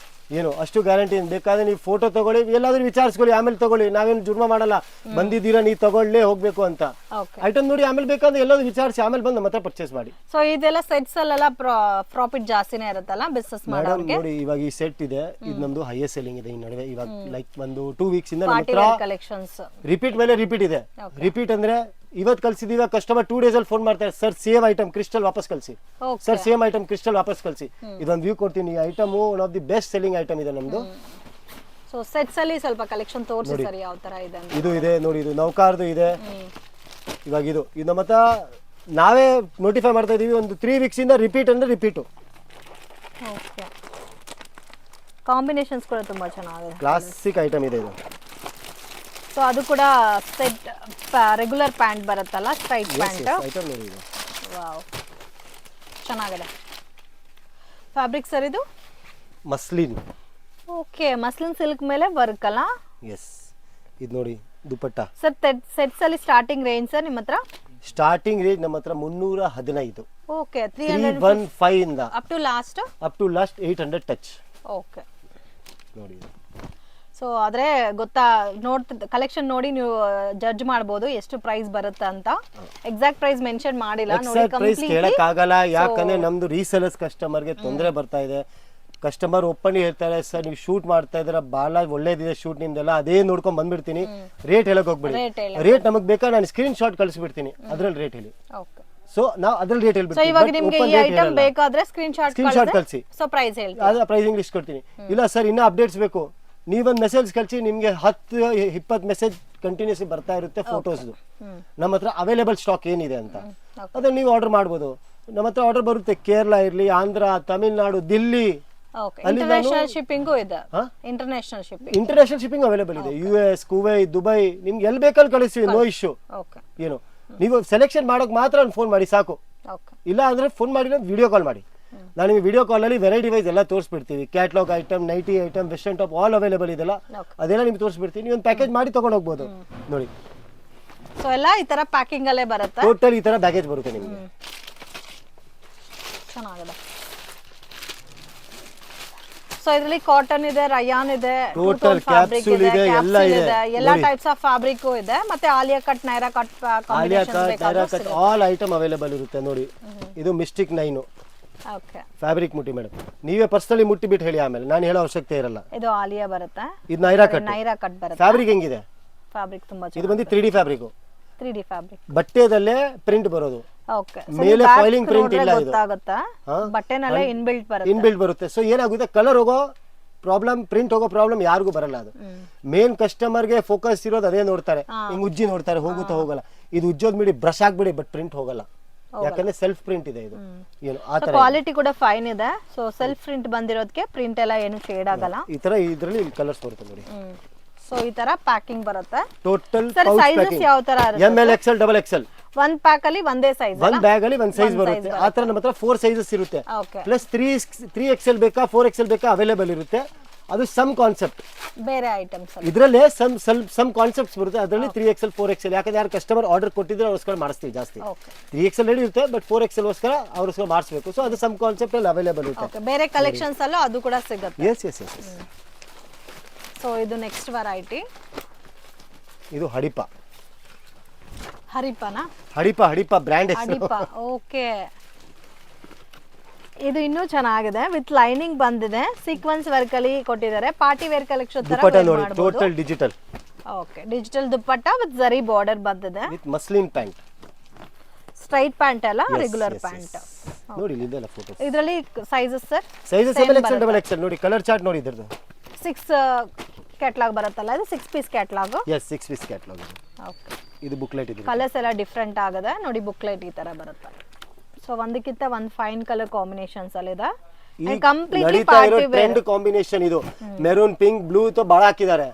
ಏನು ಅಷ್ಟು ಗ್ಯಾರಂಟಿ. ಬೇಕಾದ್ರೆ ನೀವು ಫೋಟೋ ತಗೊಳ್ಳಿ, ಎಲ್ಲಾದ್ರೂ ವಿಚಾರಿಸ್ಕೊಳ್ಳಿ, ಆಮೇಲೆ ತಗೊಳ್ಳಿ. ನಾವೇನು ಜುರ್ಮ ಮಾಡಲ್ಲ. ಬಂದಿದ್ದೀರಾ ನೀವು ತಗೊಳ್ಳೇ ಹೋಗ್ಬೇಕು ಅಂತ. ಐಟಮ್ ನೋಡಿ, ಆಮೇಲೆ ಬೇಕಾದ್ರೆ ಎಲ್ಲಾದ್ರೂ ವಿಚಾರಿಸಿ ಆಮೇಲೆ ಬಂದು ಮತ್ತೆ ಪರ್ಚೇಸ್ ಮಾಡಿ. ಸೊ ಇದೆಲ್ಲ ಸೆಟ್ಸ್ ಅಲ್ಲೆಲ್ಲ ಪ್ರಾಫಿಟ್ ಜಾಸ್ತಿನೇ ಇರುತ್ತಲ್ಲ ಬಿಸಿನೆಸ್ ಮಾಡೋರಿಗೆ? ನೋಡಿ, ಇವಾಗ ಈ ಸೆಟ್ ಇದೆ, ಇದು ನಮ್ದು ಹೈಯೆಸ್ಟ್ ಸೆಲ್ಲಿಂಗ್ ಇದೆ ಈ ನಡುವೆ. ಇವಾಗ ಲೈಕ್ ಒಂದು 2 ವೀಕ್ಸ್ ಇಂದ ನಮ್ಮ ಹತ್ರ ಕಲೆಕ್ಷನ್ಸ್ ರಿಪೀಟ್ ಮೇಲೆ ರಿಪೀಟ್ ಇದೆ. ರಿಪೀಟ್ ಅಂದ್ರೆ ಇವತ್ತು ಕಳ್ಸಿದೀವಿ, ಕಸ್ಟಮರ್ 2 days ಅಲ್ಲಿ ಫೋನ್ ಮಾಡ್ತಾರೆ, ಸರ್ ಸೇಮ್ ಐಟಮ್ ಕ್ರಿಸ್ಟಲ್ ವಾಪಸ್ ಕಳಿಸಿ, okay sir same item crystal ವಾಪಸ್ ಕಳಿಸಿ. ಇದೊಂದು ವ್ಯೂ ಕೊಡ್ತೀನಿ. ಈ item one of the best selling item ಇದೆ ನಮ್ದು. ಸೊ ಸೆಟ್ಸ್ ಅಲ್ಲಿ ಸ್ವಲ್ಪ ಕಲೆಕ್ಷನ್ ತೋರಿಸಿ ಸರ್ ಯಾವ ತರ ಇದೆ ಅಂತ. ಇದು ಇದೆ ನೋಡಿ, ಇದು ನೌಕಾರ್ದು ಇದೆ. ಇವಾಗ ಇದು ನಮ್ಮ ಹತ್ರ ನಾವೇ ನೋಟಿಫೈ ಮಾಡ್ತಾ ಇದೀವಿ, ಒಂದು 3 weeks ಇಂದ ರಿಪೀಟ್ ಅಂದ್ರೆ ರಿಪೀಟು. ಓಕೆ ಕಾಂಬಿನೇಷನ್ಸ್ ಕೂಡ ತುಂಬಾ ಚೆನ್ನಾಗಿದೆ, ಕ್ಲಾಸಿಕ್ ಐಟಮ್ ಇದೆ ಇದು. ಸೊ ಅದು ಕೂಡ ಸೆಟ್ ರೆಗ್ಯುಲರ್ ಪ್ಯಾಂಟ್ ಬರುತ್ತಲ್ಲ, ಸ್ಟ್ರೈಟ್ ಪ್ಯಾಂಟ್. ಐಟಮ್ ನೋಡಿ ಇದು. ವಾವ್ ಚೆನ್ನಾಗಿದೆ. ಫ್ಯಾಬ್ರಿಕ್ ಸರ್ ಇದು ಮಸ್ಲಿನ್. ಓಕೆ ಮಸ್ಲಿನ್ ಸಿಲ್ಕ್ ಮೇಲೆ ವರ್ಕ್ ಅಲ್ಲ. ಎಸ್ ಇದು ನೋಡಿ ದುಪಟ್ಟ. ಸರ್ ಸೆಟ್ಸ್ ಅಲ್ಲಿ ಸ್ಟಾರ್ಟಿಂಗ್ ರೇಂಜ್ ಸರ್ ನಿಮ್ಮ ಹತ್ರ? ಸ್ಟಾರ್ಟಿಂಗ್ ರೇಂಜ್ ನಮ್ಮ ಹತ್ರ 315. ಓಕೆ 315 ಇಂದ up to last 800 touch. Okay ನೋಡಿ ಸೊ ಆದ್ರೆ ಗೊತ್ತಾ, ಕಲೆಕ್ಷನ್ ನೋಡಿ ನೀವು ಜಡ್ಜ್ ಮಾಡಬಹುದು ಎಷ್ಟು ಪ್ರೈಸ್ ಬರುತ್ತೆ ಅಂತ. ಎಕ್ಸಾಕ್ಟ್ ಪ್ರೈಸ್ ಮೆನ್ಷನ್ ಮಾಡಿಲ್ಲ ನೋಡಿ, ಎಕ್ಸಾಕ್ಟ್ ಪ್ರೈಸ್ ಕೇಳಕ್ ಆಗಲ್ಲ, ಯಾಕಂದ್ರೆ ನಮ್ದು ರೀಸೇಲರ್ಸ್ ಕಸ್ಟಮರ್ಗೆ ತೊಂದರೆ ಬರ್ತಾ ಇದೆ. ಕಸ್ಟಮರ್ ಒಪ್ಪಣೆ ಹೇಳ್ತಾರೆ, ಸರ್ ನೀವು ಶೂಟ್ ಮಾಡ್ತಾ ಇದ್ದೀರಾ, ಬಹಳ ಒಳ್ಳೇದಿದೆ ಶೂಟ್ ನಿಮ್ದೆಲ್ಲ, ಅದೇ ನೋಡ್ಕೊಂಡ್ ಬಂದ್ಬಿಡ್ತೀನಿ, ರೇಟ್ ಹೇಳಕ್ ಹೋಗ್ಬಿಡಿ. ರೇಟ್ ನಮಗ್ ಬೇಕಾ, ನಾನು ಸ್ಕ್ರೀನ್ ಶಾಟ್ ಕಳಿಸ್ಬಿಡ್ತೀನಿ, ಅದ್ರಲ್ಲಿ ರೇಟ್ ಹೇಳಿ. ಓಕೆ ಸೊ ನಾವು ಅದ್ರಲ್ಲಿ ರೇಟ್ ಸೊ ಹೇಳ್ಬಿಡ್ತೀನಿ. ಇವಾಗ ನಿಮಗೆ ಈ ಐಟಮ್ ಬೇಕಾದ್ರೆ ಸ್ಕ್ರೀನ್ ಶಾಟ್ ಕಳಿಸಿ, ಸೊ ಪ್ರೈಸ್ ಹೇಳ್ತೀನಿ, ಅದ್ರ ಪ್ರೈಸಿಂಗ್ ಲಿಸ್ಟ್ ಕೊಡ್ತೀನಿ. ಇಲ್ಲ ಸರ್ ಇನ್ನೂ ಅಪ್ಡೇಟ್ಸ್ ಬೇಕು, ನೀವೊಂದು ಮೆಸೇಜ್ ಕಳಿಸಿ, ನಿಮಗೆ 10-20 ಮೆಸೇಜ್ ಕಂಟಿನ್ಯೂಸ್ಲಿ ಬರ್ತಾ ಇರುತ್ತೆ ಫೋಟೋಸ್ದು. ನಮ್ಮ ಹತ್ರ ಅವೈಲೇಬಲ್ ಸ್ಟಾಕ್ ಏನಿದೆ ಅಂತ ಅದ್ರಲ್ಲಿ ನೀವು ಆರ್ಡರ್ ಮಾಡ್ಬೋದು. ನಮ್ಮ ಹತ್ರ ಆರ್ಡರ್ ಬರುತ್ತೆ, ಕೇರಳ ಇರ್ಲಿ, Andhra, Tamil Nadu, Delhi. Okay international shipping ಇದೆ. ಇಂಟರ್ನ್ಯಾಷನಲ್ ಶಿಪ್ಪಿಂಗ್ ಅವೈಲೇಬಲ್ ಇದೆ. US, ಕುವೈತ್, ದುಬೈ, ನಿಮ್ಗೆ ಎಲ್ಲಿ ಬೇಕಲ್ಲಿ ಕಳಿಸ್ತೀವಿ, ನೋ ಇಶ್ಯೂ. ಓಕೆ ಏನು ನೀವು ಸೆಲೆಕ್ಷನ್ ಮಾಡೋಕೆ ಮಾತ್ರ ಫೋನ್ ಮಾಡಿ ಸಾಕು. ಓಕೆ ಇಲ್ಲ ಅಂದ್ರೆ ಫೋನ್ ಮಾಡಿ ವಿಡಿಯೋ ಕಾಲ್ ಮಾಡಿ, ನಾನು ನಿಮಗೆ ವಿಡಿಯೋ ಕಾಲಲ್ಲಿ ವೆರೈಟಿ ವೈಸ್ ಎಲ್ಲ ತೋರಿಸ್ಬಿಡ್ತೀವಿ. Catalogue item, nighty item, western top all available ಇದೆಲ್ಲ, ಅದೆಲ್ಲ ನಿಮ್ಗೆ ತೋರಿಸ್ಬಿಡ್ತೀನಿ. ನೀವು ಒಂದು ಪ್ಯಾಕೇಜ್ ಮಾಡಿ ತಗೊಂಡು ಹೋಗ್ಬೋದು. ನೋಡಿ ಸೊ ಎಲ್ಲ ಈ ತರ ಪ್ಯಾಕಿಂಗ್ ಅಲ್ಲೇ ಬರುತ್ತೆ, ಟೋಟಲ್ ಈ ತರ ಪ್ಯಾಕೇಜ್ ಬರುತ್ತೆ ನಿಮಗೆ. ಚೆನ್ನಾಗಿದೆ. ಸೊ ಇದರಲ್ಲಿ ಕಾಟನ್ ಇದೆ, ರಯಾನ್ ಇದೆ, ಟೋಟಲ್ ಕ್ಯಾಪ್ಸೂಲ್ ಇದೆ, ಎಲ್ಲ ಇದೆ, ಎಲ್ಲ ಟೈಪ್ಸ್ ಆಫ್ ಫ್ಯಾಬ್ರಿಕ್ ಇದೆ. ಮತ್ತೆ Alia cut, Naira cut, Alia cut, Naira cut all item available ಇರುತ್ತೆ. ನೋಡಿ ಇದು ಮಿಸ್ಟಿಕ್ 9 ಓಕೆ ಫ್ಯಾಬ್ರಿಕ್ ಮುಟ್ಟಿ ಮೇಡಮ್, ನೀವೇ ಪರ್ಸನಲಿ ಮುಟ್ಟಿ ಬಿಟ್ಟು ಹೇಳಿ, ಆಮೇಲೆ ನಾನು ಹೇಳೋ ಅವಶ್ಯಕತೆ ಇರಲ್ಲ. ಇದು ಆಲಿಯಾ ಬರುತ್ತೆ, ಇದು ನೈರಾ ಕಟ್ ಬರುತ್ತೆ. ಫ್ಯಾಬ್ರಿಕ್ ಹೆಂಗಿದೆ, ಫ್ಯಾಬ್ರಿಕ್ ತುಂಬಾ ಇದು ಬಂದು 3D ಫ್ಯಾಬ್ರಿಕ್, 3D ಫ್ಯಾಬ್ರಿಕ್, ಬಟ್ಟೆದಲ್ಲೇ ಪ್ರಿಂಟ್ ಬರೋದು. ಓಕೆ ಮೇಲೆ ಫಾಯಿಲಿಂಗ್ ಪ್ರಿಂಟ್ ಇಲ್ಲ, ಇದು ಗೊತ್ತಾಗುತ್ತಾ, ಬಟ್ಟೆನಲ್ಲೇ ಇನ್ಬಿಲ್ಟ್ ಬರುತ್ತೆ. ಇನ್ಬಿಲ್ಟ್ ಬರುತ್ತೆ. ಸೊ ಏನಾಗುತ್ತೆ, ಕಲರ್ ಹೋಗೋ ಪ್ರಾಬ್ಲಮ್, ಪ್ರಿಂಟ್ ಹೋಗೋ ಪ್ರಾಬ್ಲಮ್ ಯಾರಿಗೂ ಬರಲ್ಲ. ಅದು ಮೇನ್ ಕಸ್ಟಮರ್ಗೆ ಫೋಕಸ್ ಇರೋದು ಅದೇ ನೋಡ್ತಾರೆ, ಹಿಂಗ್ ಉಜ್ಜಿ ನೋಡ್ತಾರೆ, ಹೋಗುತ್ತಾ ಹೋಗಲ್ಲ. ಇದು ಉಜ್ಜೋದ್ ಬಿಡಿ, ಬ್ರಷ್ ಆಗ್ಬಿಡಿ, ಬಟ್ ಪ್ರಿಂಟ್ ಹೋಗಲ್ಲ, ಯಾಕಂದ್ರೆ ಸೆಲ್ಫ್ ಪ್ರಿಂಟ್ ಇದೆ. ಇದು ಏನು ಆ ತರ ಕ್ವಾಲಿಟಿ ಕೂಡ ಫೈನ್ ಇದೆ. ಸೊ ಸೆಲ್ಫ್ ಪ್ರಿಂಟ್ ಬಂದಿರೋದಕ್ಕೆ ಪ್ರಿಂಟ್ ಎಲ್ಲ ಏನು ಶೇಡ್ ಆಗಲ್ಲ. ಈ ತರ ಇದ್ರಲ್ಲಿ ಕಲರ್ಸ್ ಬರುತ್ತೆ ನೋಡಿ. ಸೊ ಈ ತರ ಪ್ಯಾಕಿಂಗ್ ಬರುತ್ತೆ. ಟೋಟಲ್ ಸೈಜಸ್ ಯಾವ ತರ ಇರುತ್ತೆ? ML, XL, XXL. ಒಂದ್ ಪ್ಯಾಕ್ ಅಲ್ಲಿ ಒಂದೇ ಸೈಜ್, ಒಂದ್ ಬ್ಯಾಗ್ ಅಲ್ಲಿ ಒಂದ್ ಸೈಜ್ ಬರುತ್ತೆ. ಆ ತರ ನಮ್ಮ ಹತ್ರ 4 ಸೈಜಸ್ ಇರುತ್ತೆ. ಪ್ಲಸ್ 3XL ಬೇಕಾ 4XL ಬೇಕಾ ಅವೈಲೇಬಲ್ ಇರುತ್ತೆ. ಅದು ಸಮ್ ಕಾನ್ಸೆಪ್ಟ್, ಬೇರೆ ಐಟಮ್ಸ್ ಇದ್ರಲ್ಲೇ ಸಮ್ ಕಾನ್ಸೆಪ್ಟ್ಸ್ ಬರುತ್ತೆ. ಅದರಲ್ಲಿ 3XL 4XL, ಯಾಕಂದ್ರೆ ಯಾರು ಕಸ್ಟಮರ್ ಆರ್ಡರ್ ಕೊಟ್ಟಿದ್ರೆ ಅವ್ರಿಗೋಸ್ಕರ ಮಾಡಿಸ್ತೀವಿ ಜಾಸ್ತಿ. 3XL ರೆಡಿ ಇರುತ್ತೆ, ಬಟ್ 4XL ಗೋಸ್ಕರ ಅವ್ರಿಗೋಸ್ಕರ ಮಾಡಿಸ್ಬೇಕು. ಸೊ ಅದು ಸಮ್ ಕಾನ್ಸೆಪ್ಟ್ ಅಲ್ಲಿ ಅವೈಲೇಬಲ್ ಇರುತ್ತೆ. ಬೇರೆ ಕಲೆಕ್ಷನ್ಸ್ ಅಲ್ಲೂ ಅದು ಕೂಡ ಸಿಗುತ್ತೆ. Yes yes yes yes. So ಇದು ನೆಕ್ಸ್ಟ್ ವೆರೈಟಿ, ಇದು ಹಡಿಪ. ಹರಿಪನಾ? ಹಡಿಪ ಬ್ರ್ಯಾಂಡ್ ಹೆಸರು. ಹಡಿಪ ಓಕೆ. ಇದು ಇನ್ನೂ ಚೆನ್ನಾಗಿದೆ, ವಿತ್ ಲೈನಿಂಗ್ ಬಂದಿದೆ, ಸೀಕ್ವೆನ್ಸ್ ವರ್ಕ್ ಅಲ್ಲಿ ಕೊಟ್ಟಿದ್ದಾರೆ. ಪಾರ್ಟಿ ವೇರ್ ಕಲೆಕ್ಷನ್ ತರ ದುಪಟ್ಟ ನೋಡಿ, total digital. Okay digital dupatta with zari border ಬಂದಿದೆ, with muslin pant. Straight pant ಅಲ್ಲ, ರೆಗ್ಯುಲರ್ ಪ್ಯಾಂಟ್. ನೋಡಿ ಇದೆಲ್ಲ ಫೋಟೋ. ಇದರಲ್ಲಿ sizes sir? Sizes ML, XL, XXL. ನೋಡಿ ಕಲರ್ ಚಾರ್ಟ್ ನೋಡಿ ಇದ್ರದ್ದು. 6 ಕ್ಯಾಟಲಾಗ್ ಬರುತ್ತಲ್ಲ, ಇದು 6 piece catalogue. Yes 6 piece catalogue. Okay ಇದು ಬುಕ್ಲೆಟ್ ಇದೆ. ಕಲರ್ಸ್ ಎಲ್ಲ ಡಿಫರೆಂಟ್ ಆಗಿದೆ ನೋಡಿ, ಬುಕ್ಲೆಟ್ ಈ ತರ ಬರುತ್ತೆ. ಸೊ ಒಂದಕ್ಕಿಂತ ಒಂದು ಫೈನ್ ಕಲರ್ ಕಾಂಬಿನೇಷನ್ಸ್ ಅಲ್ಲಿ ಇದೆ. Completely party wear trend combination ಇದು. ಮೆರೂನ್, ಪಿಂಕ್, ಬ್ಲೂ ತ ಬಾಳ ಹಾಕಿದ್ದಾರೆ.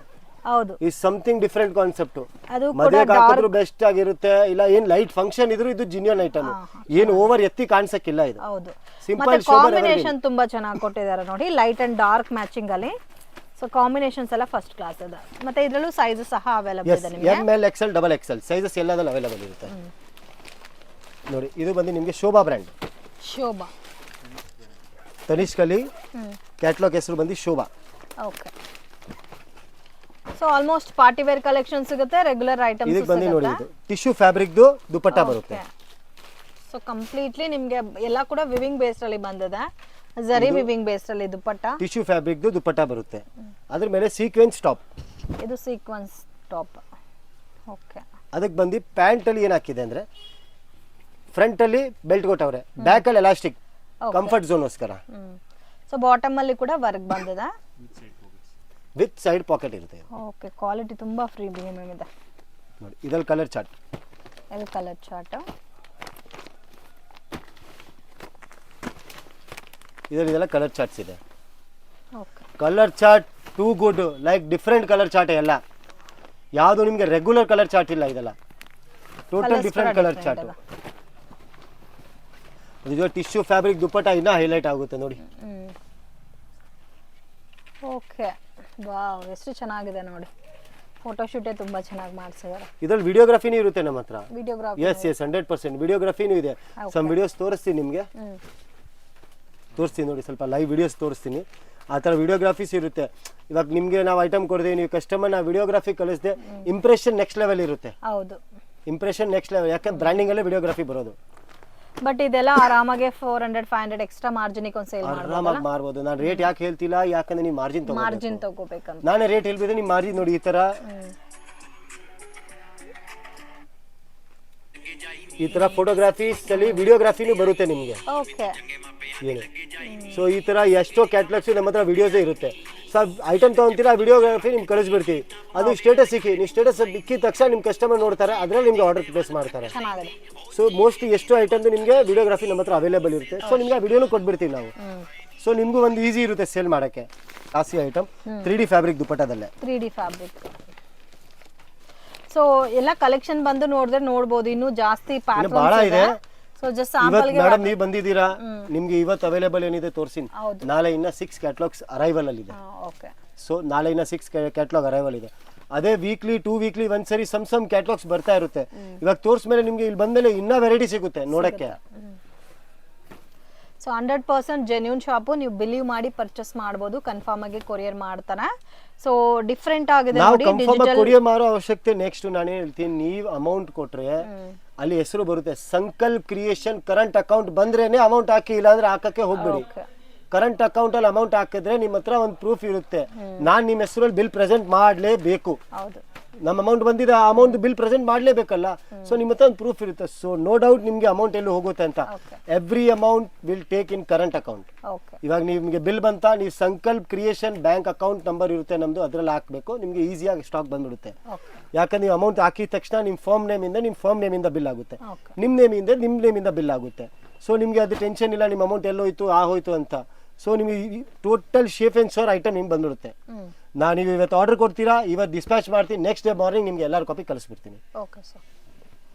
ಹೌದು, ಈ ಸಮಥಿಂಗ್ ಡಿಫರೆಂಟ್ ಕಾನ್ಸೆಪ್ಟ್. ಅದು ಮದುವೆಗೆ ಹಾಕಿದ್ರು ಬೆಸ್ಟ್ ಆಗಿರುತ್ತೆ. ಇಲ್ಲ ಏನ್ ಲೈಟ್ ಫಂಕ್ಷನ್ ಇದ್ರು ಇದು ಜಿನಿಯನ್ ಐಟಮ್, ಏನು ಓವರ್ ಎತ್ತಿ ಕಾಣಿಸಕ್ಕಿಲ್ಲ ಇದು. ಹೌದು, ಸಿಂಪಲ್ ಮತ್ತೆ ಕಾಂಬಿನೇಷನ್ ತುಂಬಾ ಚೆನ್ನಾಗಿ ಕೊಟ್ಟಿದ್ದಾರೆ ನೋಡಿ, ಲೈಟ್ ಅಂಡ್ ಡಾರ್ಕ್ ಮ್ಯಾಚಿಂಗ್ ಅಲ್ಲಿ. ಸೊ ಕಾಂಬಿನೇಷನ್ಸ್ ಎಲ್ಲ ಫಸ್ಟ್ ಕ್ಲಾಸ್ ಇದೆ. ಮತ್ತೆ ಇದರಲ್ಲೂ ಸೈಜಸ್ ಸಹ ಅವೈಲೇಬಲ್ ಇದೆ ನಿಮಗೆ. ML, XL, XXL ಸೈಜಸ್ ಎಲ್ಲದಲ್ಲೂ ಅವೈಲೇಬಲ್ ಇರುತ್ತೆ. ನೋಡಿ ಇದು ಬಂದು ನಿಮಗೆ ಶೋಭಾ ಬ್ರ್ಯಾಂಡ್. ಶೋಭಾ ತನಿಷ್ಕಲ್ಲಿ ಕ್ಯಾಟಲಾಗ್ ಹೆಸರು ಬಂದು Shobha. Okay. So almost party wear collection ಸಿಗುತ್ತೆ, ರೆಗ್ಯುಲರ್ ಐಟಮ್ಸ್ ಇದಕ್ಕೆ ಬಂದು ನೋಡಿ, ಇದು ಟಿಶ್ಯೂ ಫ್ಯಾಬ್ರಿಕ್ದು ದುಪಟ್ಟ ಬರುತ್ತೆ. ಸೊ ಕಂಪ್ಲೀಟ್ಲಿ ನಿಮಗೆ ಎಲ್ಲ ಕೂಡ ವಿವಿಂಗ್ ಬೇಸ್ಡ್ ಅಲ್ಲಿ ಬಂದಿದೆ, ಜರಿ ವಿವಿಂಗ್ ಬೇಸ್ಡ್ ಅಲ್ಲಿ ದುಪಟ್ಟ. ಟಿಶ್ಯೂ ಫ್ಯಾಬ್ರಿಕ್ದು ದುಪಟ್ಟ ಬರುತ್ತೆ, ಅದ್ರ ಮೇಲೆ ಸೀಕ್ವೆನ್ಸ್ ಟಾಪ್. ಇದು ಸೀಕ್ವೆನ್ಸ್ ಟಾಪ್. ಓಕೆ. ಅದಕ್ಕೆ ಬಂದು ಪ್ಯಾಂಟಲ್ಲಿ ಏನು ಹಾಕಿದೆ ಅಂದರೆ ಫ್ರಂಟಲ್ಲಿ ಬೆಲ್ಟ್ ಕೊಟ್ಟವ್ರೆ, ಬ್ಯಾಕಲ್ಲಿ ಎಲಾಸ್ಟಿಕ್ ಕಂಫರ್ಟ್ ಝೋನ್ಗೋಸ್ಕರ. ಸೊ ಬಾಟಮ್ ಅಲ್ಲಿ ಕೂಡ ವರ್ಕ್ ಬಂದಿದೆ, ವಿತ್ ಸೈಡ್ ಪಾಕೆಟ್ ಇರುತ್ತೆ. ಓಕೆ, ಕ್ವಾಲಿಟಿ ತುಂಬಾ ಪ್ರೀಮಿಯಂ ಇದೆ ನೋಡಿ. ಇದ್ರಲ್ಲಿ ಕಲರ್ ಚಾರ್ಟ್, ಇದು ಕಲರ್ ಚಾರ್ಟ್, ಇದೆಲ್ಲ ಕಲರ್ ಚಾರ್ಟ್ಸ್ ಇದೆ. Okay, colour chart too good, like different colour chart ಎಲ್ಲ, ಯಾವುದು ನಿಮಗೆ ರೆಗ್ಯುಲರ್ ಕಲರ್ ಚಾರ್ಟ್ ಇಲ್ಲ, ಇದೆಲ್ಲ ಟೋಟಲ್ ಡಿಫ್ರೆಂಟ್ ಕಲರ್ ಚಾರ್ಟ್. ಇದು ಟಿಶ್ಯೂ ಫ್ಯಾಬ್ರಿಕ್ ದುಪ್ಪಟ್ಟ ಇನ್ನೂ ಹೈಲೈಟ್ ಆಗುತ್ತೆ ನೋಡಿ. ಓಕೆ, ವಾವ್, ಎಷ್ಟು ಚೆನ್ನಾಗಿದೆ ನೋಡಿ. ಫೋಟೋಶೂಟೇ ತುಂಬಾ ಚೆನ್ನಾಗಿ ಮಾಡಿಸಿದ್ದಾರೆ. ಇದ್ರಲ್ಲಿ ವಿಡಿಯೋಗ್ರಫಿನೂ ಇರುತ್ತೆ ನಮ್ಮ ಹತ್ರ. ವಿಡಿಯೋಗ್ರಾಫಿ, ಎಸ್ 100% ವಿಡಿಯೋಗ್ರಫಿನೂ ಇದೆ. ಸಮ್ ವಿಡಿಯೋಸ್ ತೋರಿಸ್ತೀನಿ ನಿಮಗೆ, ತೋರಿಸ್ತೀನಿ ನೋಡಿ, ಸ್ವಲ್ಪ ಲೈವ್ ವಿಡಿಯೋಸ್ ತೋರಿಸ್ತೀನಿ. ಆ ಥರ ವಿಡಿಯೋಗ್ರಾಫೀಸ್ ಇರುತ್ತೆ. ಇವಾಗ ನಿಮಗೆ ನಾವು ಐಟಮ್ ಕೊಡ್ತೀವಿ, ನೀವು ಕಸ್ಟಮರ್ನ ವಿಡಿಯೋಗ್ರಫಿ ಕಳಿಸಿದೆ, ಇಂಪ್ರೆಷನ್ ನೆಕ್ಸ್ಟ್ ಲೆವೆಲ್ ಇರುತ್ತೆ. ಹೌದು, ಇಂಪ್ರೆಷನ್ ನೆಕ್ಸ್ಟ್ ಲೆವೆಲ್, ಯಾಕಂದ್ರೆ ಬ್ರ್ಯಾಂಡಿಂಗಲ್ಲೇ ವಿಡಿಯೋಗ್ರಫಿ ಬರೋದು. ಬಟ್ ಇದೆಲ್ಲ ಆರಾಮಾಗಿ 400-500 ಎಕ್ಸ್ಟ್ರಾ ಮಾರ್ಜಿನಿಗೆ ಒಂದು ಸೇಲ್ ಆರಾಮಾಗಿ ಮಾರ್ಬೋದು. ನಾನು ರೇಟ್ ಯಾಕೆ ಹೇಳ್ತಿಲ್ಲ, ಯಾಕಂದ್ರೆ ನೀವು ಮಾರ್ಜಿನ್ ತಗೋಬೇಕಂತ. ನಾನೇ ರೇಟ್ ಹೇಳ್ಬಿದ್ರೆ ನೀವು ಮಾರ್ಜಿನ್ ನೋಡಿ. ಈ ತರ ಫೋಟೋಗ್ರಾಫೀಸ್ ಅಲ್ಲಿ ವಿಡಿಯೋಗ್ರಫಿನೂ ಬರುತ್ತೆ ನಿಮಗೆ. ಓಕೆ, ಏನು ಸೊ ಈ ತರ ಎಷ್ಟೋ ಕ್ಯಾಟ್ಲಾಗ್ಸ್ ನಮ್ಮ ಹತ್ರ ವಿಡಿಯೋಸೇ ಇರುತ್ತೆ. ಸೊ ಐಟಮ್ ತಗೊಂತೀರಾ, ವಿಡಿಯೋಗ್ರಫಿ ನಿಮ್ಗೆ ಕಳಿಸ್ಬಿಡ್ತೀವಿ. ಅದು ಸ್ಟೇಟಸ್ ಸಿಕ್ಕಿ, ನೀವು ಸ್ಟೇಟಸ್ ಇಕ್ಕಿದ ತಕ್ಷಣ ನಿಮ್ಮ ಕಸ್ಟಮರ್ ನೋಡ್ತಾರೆ, ಅದರಲ್ಲಿ ನಿಮ್ಗೆ ಆರ್ಡರ್ ಪ್ಲೇಸ್ ಮಾಡ್ತಾರೆ. ಸೊ ಮೋಸ್ಟ್ಲಿ ಎಷ್ಟು ಐಟಮ್ದು ನಿಮಗೆ ವಿಡಿಯೋಗ್ರಫಿ ನಮ್ಮ ಹತ್ರ ಅವೈಲೇಬಲ್ ಇರುತ್ತೆ. ಸೊ ನಿಮ್ಗೆ ಆ ವಿಡಿಯೋನು ಕೊಟ್ಬಿಡ್ತೀವಿ ನಾವು. ಸೊ ನಿಮಗೂ ಒಂದು ಈಸಿ ಇರುತ್ತೆ ಸೇಲ್ ಮಾಡೋಕ್ಕೆ. ಕಾಸಿ ಐಟಮ್ 3D ಫ್ಯಾಬ್ರಿಕ್ ದುಪ್ಪಟ್ಟದಲ್ಲೇ. 3D fabric. ಸೊ ಎಲ್ಲ ಕಲೆಕ್ಷನ್ ಬಂದು ನೋಡಿದ್ರೆ ನೋಡ್ಬೋದು, ಇನ್ನೂ ಜಾಸ್ತಿ ಬಹಳ ಇದೆ. ಸೊ ಜಸ್ಟ್ ಇವತ್ತು ಮೇಡಮ್ ನೀವು ಬಂದಿದ್ದೀರಾ, ನಿಮ್ಗೆ ಇವತ್ತು ಅವೈಲೇಬಲ್ ಏನಿದೆ ತೋರಿಸ್ತೀನಿ. ನಾಳೆ ಇನ್ನ 6 ಕ್ಯಾಟ್ಲಾಗ್ಸ್ ಅರೈವಲ್ ಅಲ್ಲಿ ಇದೆ. ಓಕೆ, ಸೊ ನಾಳೆ ಇನ್ನ 6 ಕ್ಯಾಟ್ಲಾಗ್ ಅರೈವಲ್ ಇದೆ. ಅದೇ ವೀಕ್ಲಿ 2 ವೀಕ್ಲಿ ಒಂದ್ಸರಿ ಸಮ್ ಕ್ಯಾಟ್ಲಾಗ್ಸ್ ಬರ್ತಾ ಇರುತ್ತೆ. ಇವಾಗ ತೋರಿಸ್ಮೇಲೆ ನಿಮ್ಗೆ ಇಲ್ಲಿ ಬಂದ್ಮೇಲೆ ಇನ್ನ ವೆರೈಟಿ ಸಿಗುತ್ತೆ ನೋಡಕ್ಕೆ. ಸೊ 100% ಜೆನ್ಯೂನ್ ಶಾಪು, ನೀವು ಬಿಲೀವ್ ಮಾಡಿ ಪರ್ಚೇಸ್ ಮಾಡ್ಬೋದು. ಕನ್ಫರ್ಮ್ ಆಗಿ ಕೊರಿಯರ್ ಮಾಡ್ತಾನೆ. ಸೊ ಡಿಫ್ರೆಂಟ್ ಆಗಿದೆ ನಾವು ನೋಡಿ. ಕನ್ಫರ್ಮ್ ಆಗಿ ಕೊರಿಯರ್ ಮಾಡೋ ಅವಶ್ಯಕತೆ ನೆಕ್ಸ್ಟ್ ನಾನು ಹೇಳ್ತೀನಿ, ನೀವು ಅಮೌಂಟ್ ಕೊಟ್ರೆ ಅಲ್ಲಿ ಹೆಸರು ಬರುತ್ತೆ ಸಂಕಲ್ಪ್ ಕ್ರಿಯೇಷನ್ ಕರೆಂಟ್ ಅಕೌಂಟ್, ಬಂದ್ರೇನೆ ಅಮೌಂಟ್ ಹಾಕಿ, ಇಲ್ಲ ಅಂದ್ರೆ ಹಾಕಕ್ಕೆ ಹೋಗ್ಬೇಡಿ. ಕರೆಂಟ್ ಅಕೌಂಟ್ ಅಲ್ಲಿ ಅಮೌಂಟ್ ಹಾಕಿದ್ರೆ ನಿಮ್ಮ ಹತ್ರ ಒಂದು ಪ್ರೂಫ್ ಇರುತ್ತೆ. ನಾನ್ ನಿಮ್ಮ ಹೆಸರಲ್ಲಿ ಬಿಲ್ ಪ್ರೆಸೆಂಟ್ ಮಾಡ್ಲೇಬೇಕು. ನಮ್ಮ ಅಮೌಂಟ್ ಬಂದಿದೆ, ಆ ಅಮೌಂಟ್ ಬಿಲ್ ಪ್ರೆಸೆಂಟ್ ಮಾಡ್ಲೇಬೇಕಲ್ಲ. ಸೊ ನಿಮ್ಮ ಹತ್ರ ಒಂದು ಪ್ರೂಫ್ ಇರುತ್ತೆ. ಸೊ ನೋ ಡೌಟ್ ನಿಮ್ಗೆ ಅಮೌಂಟ್ ಎಲ್ಲಿ ಹೋಗುತ್ತೆ ಅಂತ. Every amount will take in current account. ಇವಾಗ ನಿಮ್ಗೆ ಬಿಲ್ ಬಂತ, ನೀವು Sankalp creation bank account number ಇರುತ್ತೆ ನಮ್ದು, ಅದ್ರಲ್ಲಿ ಹಾಕ್ಬೇಕು. ನಿಮ್ಗೆ ಈಸಿಯಾಗಿ ಸ್ಟಾಕ್ ಬಂದ್ಬಿಡುತ್ತೆ. ಯಾಕಂದ್ರೆ ನೀವು ಅಮೌಂಟ್ ಹಾಕಿದ ತಕ್ಷಣ ನಿಮ್ಮ ಫರ್ಮ್ ನೇಮ್ ಇಂದ ಬಿಲ್ ಆಗುತ್ತೆ, ನಿಮ್ಮ ನೇಮಿಂದ ಬಿಲ್ ಆಗುತ್ತೆ. ಸೊ ನಿಮ್ಗೆ ಅದು ಟೆನ್ಷನ್ ಇಲ್ಲ, ನಿಮ್ಮ ಅಮೌಂಟ್ ಎಲ್ಲೋಯ್ತು ಹೋಯ್ತು ಅಂತ. ಸೊ ನಿಮಗೆ total shape and sure item ನಿಮ್ಗೆ ಬಂದ್ಬಿಡುತ್ತೆ. ನೀವು ಇವತ್ತು ಆರ್ಡರ್ ಕೊಡ್ತೀರಾ, ಇವತ್ತು ಡಿಸ್ಪ್ಯಾಚ್ ಮಾಡ್ತೀನಿ, ನೆಕ್ಸ್ಟ್ ಡೇ ಮಾರ್ನಿಂಗ್ ನಿಮ್ಗೆ ಎಲ್ಲರೂ ಕಾಪಿ ಕಳಿಸ್ಬಿಡ್ತೀನಿ. Okay sir.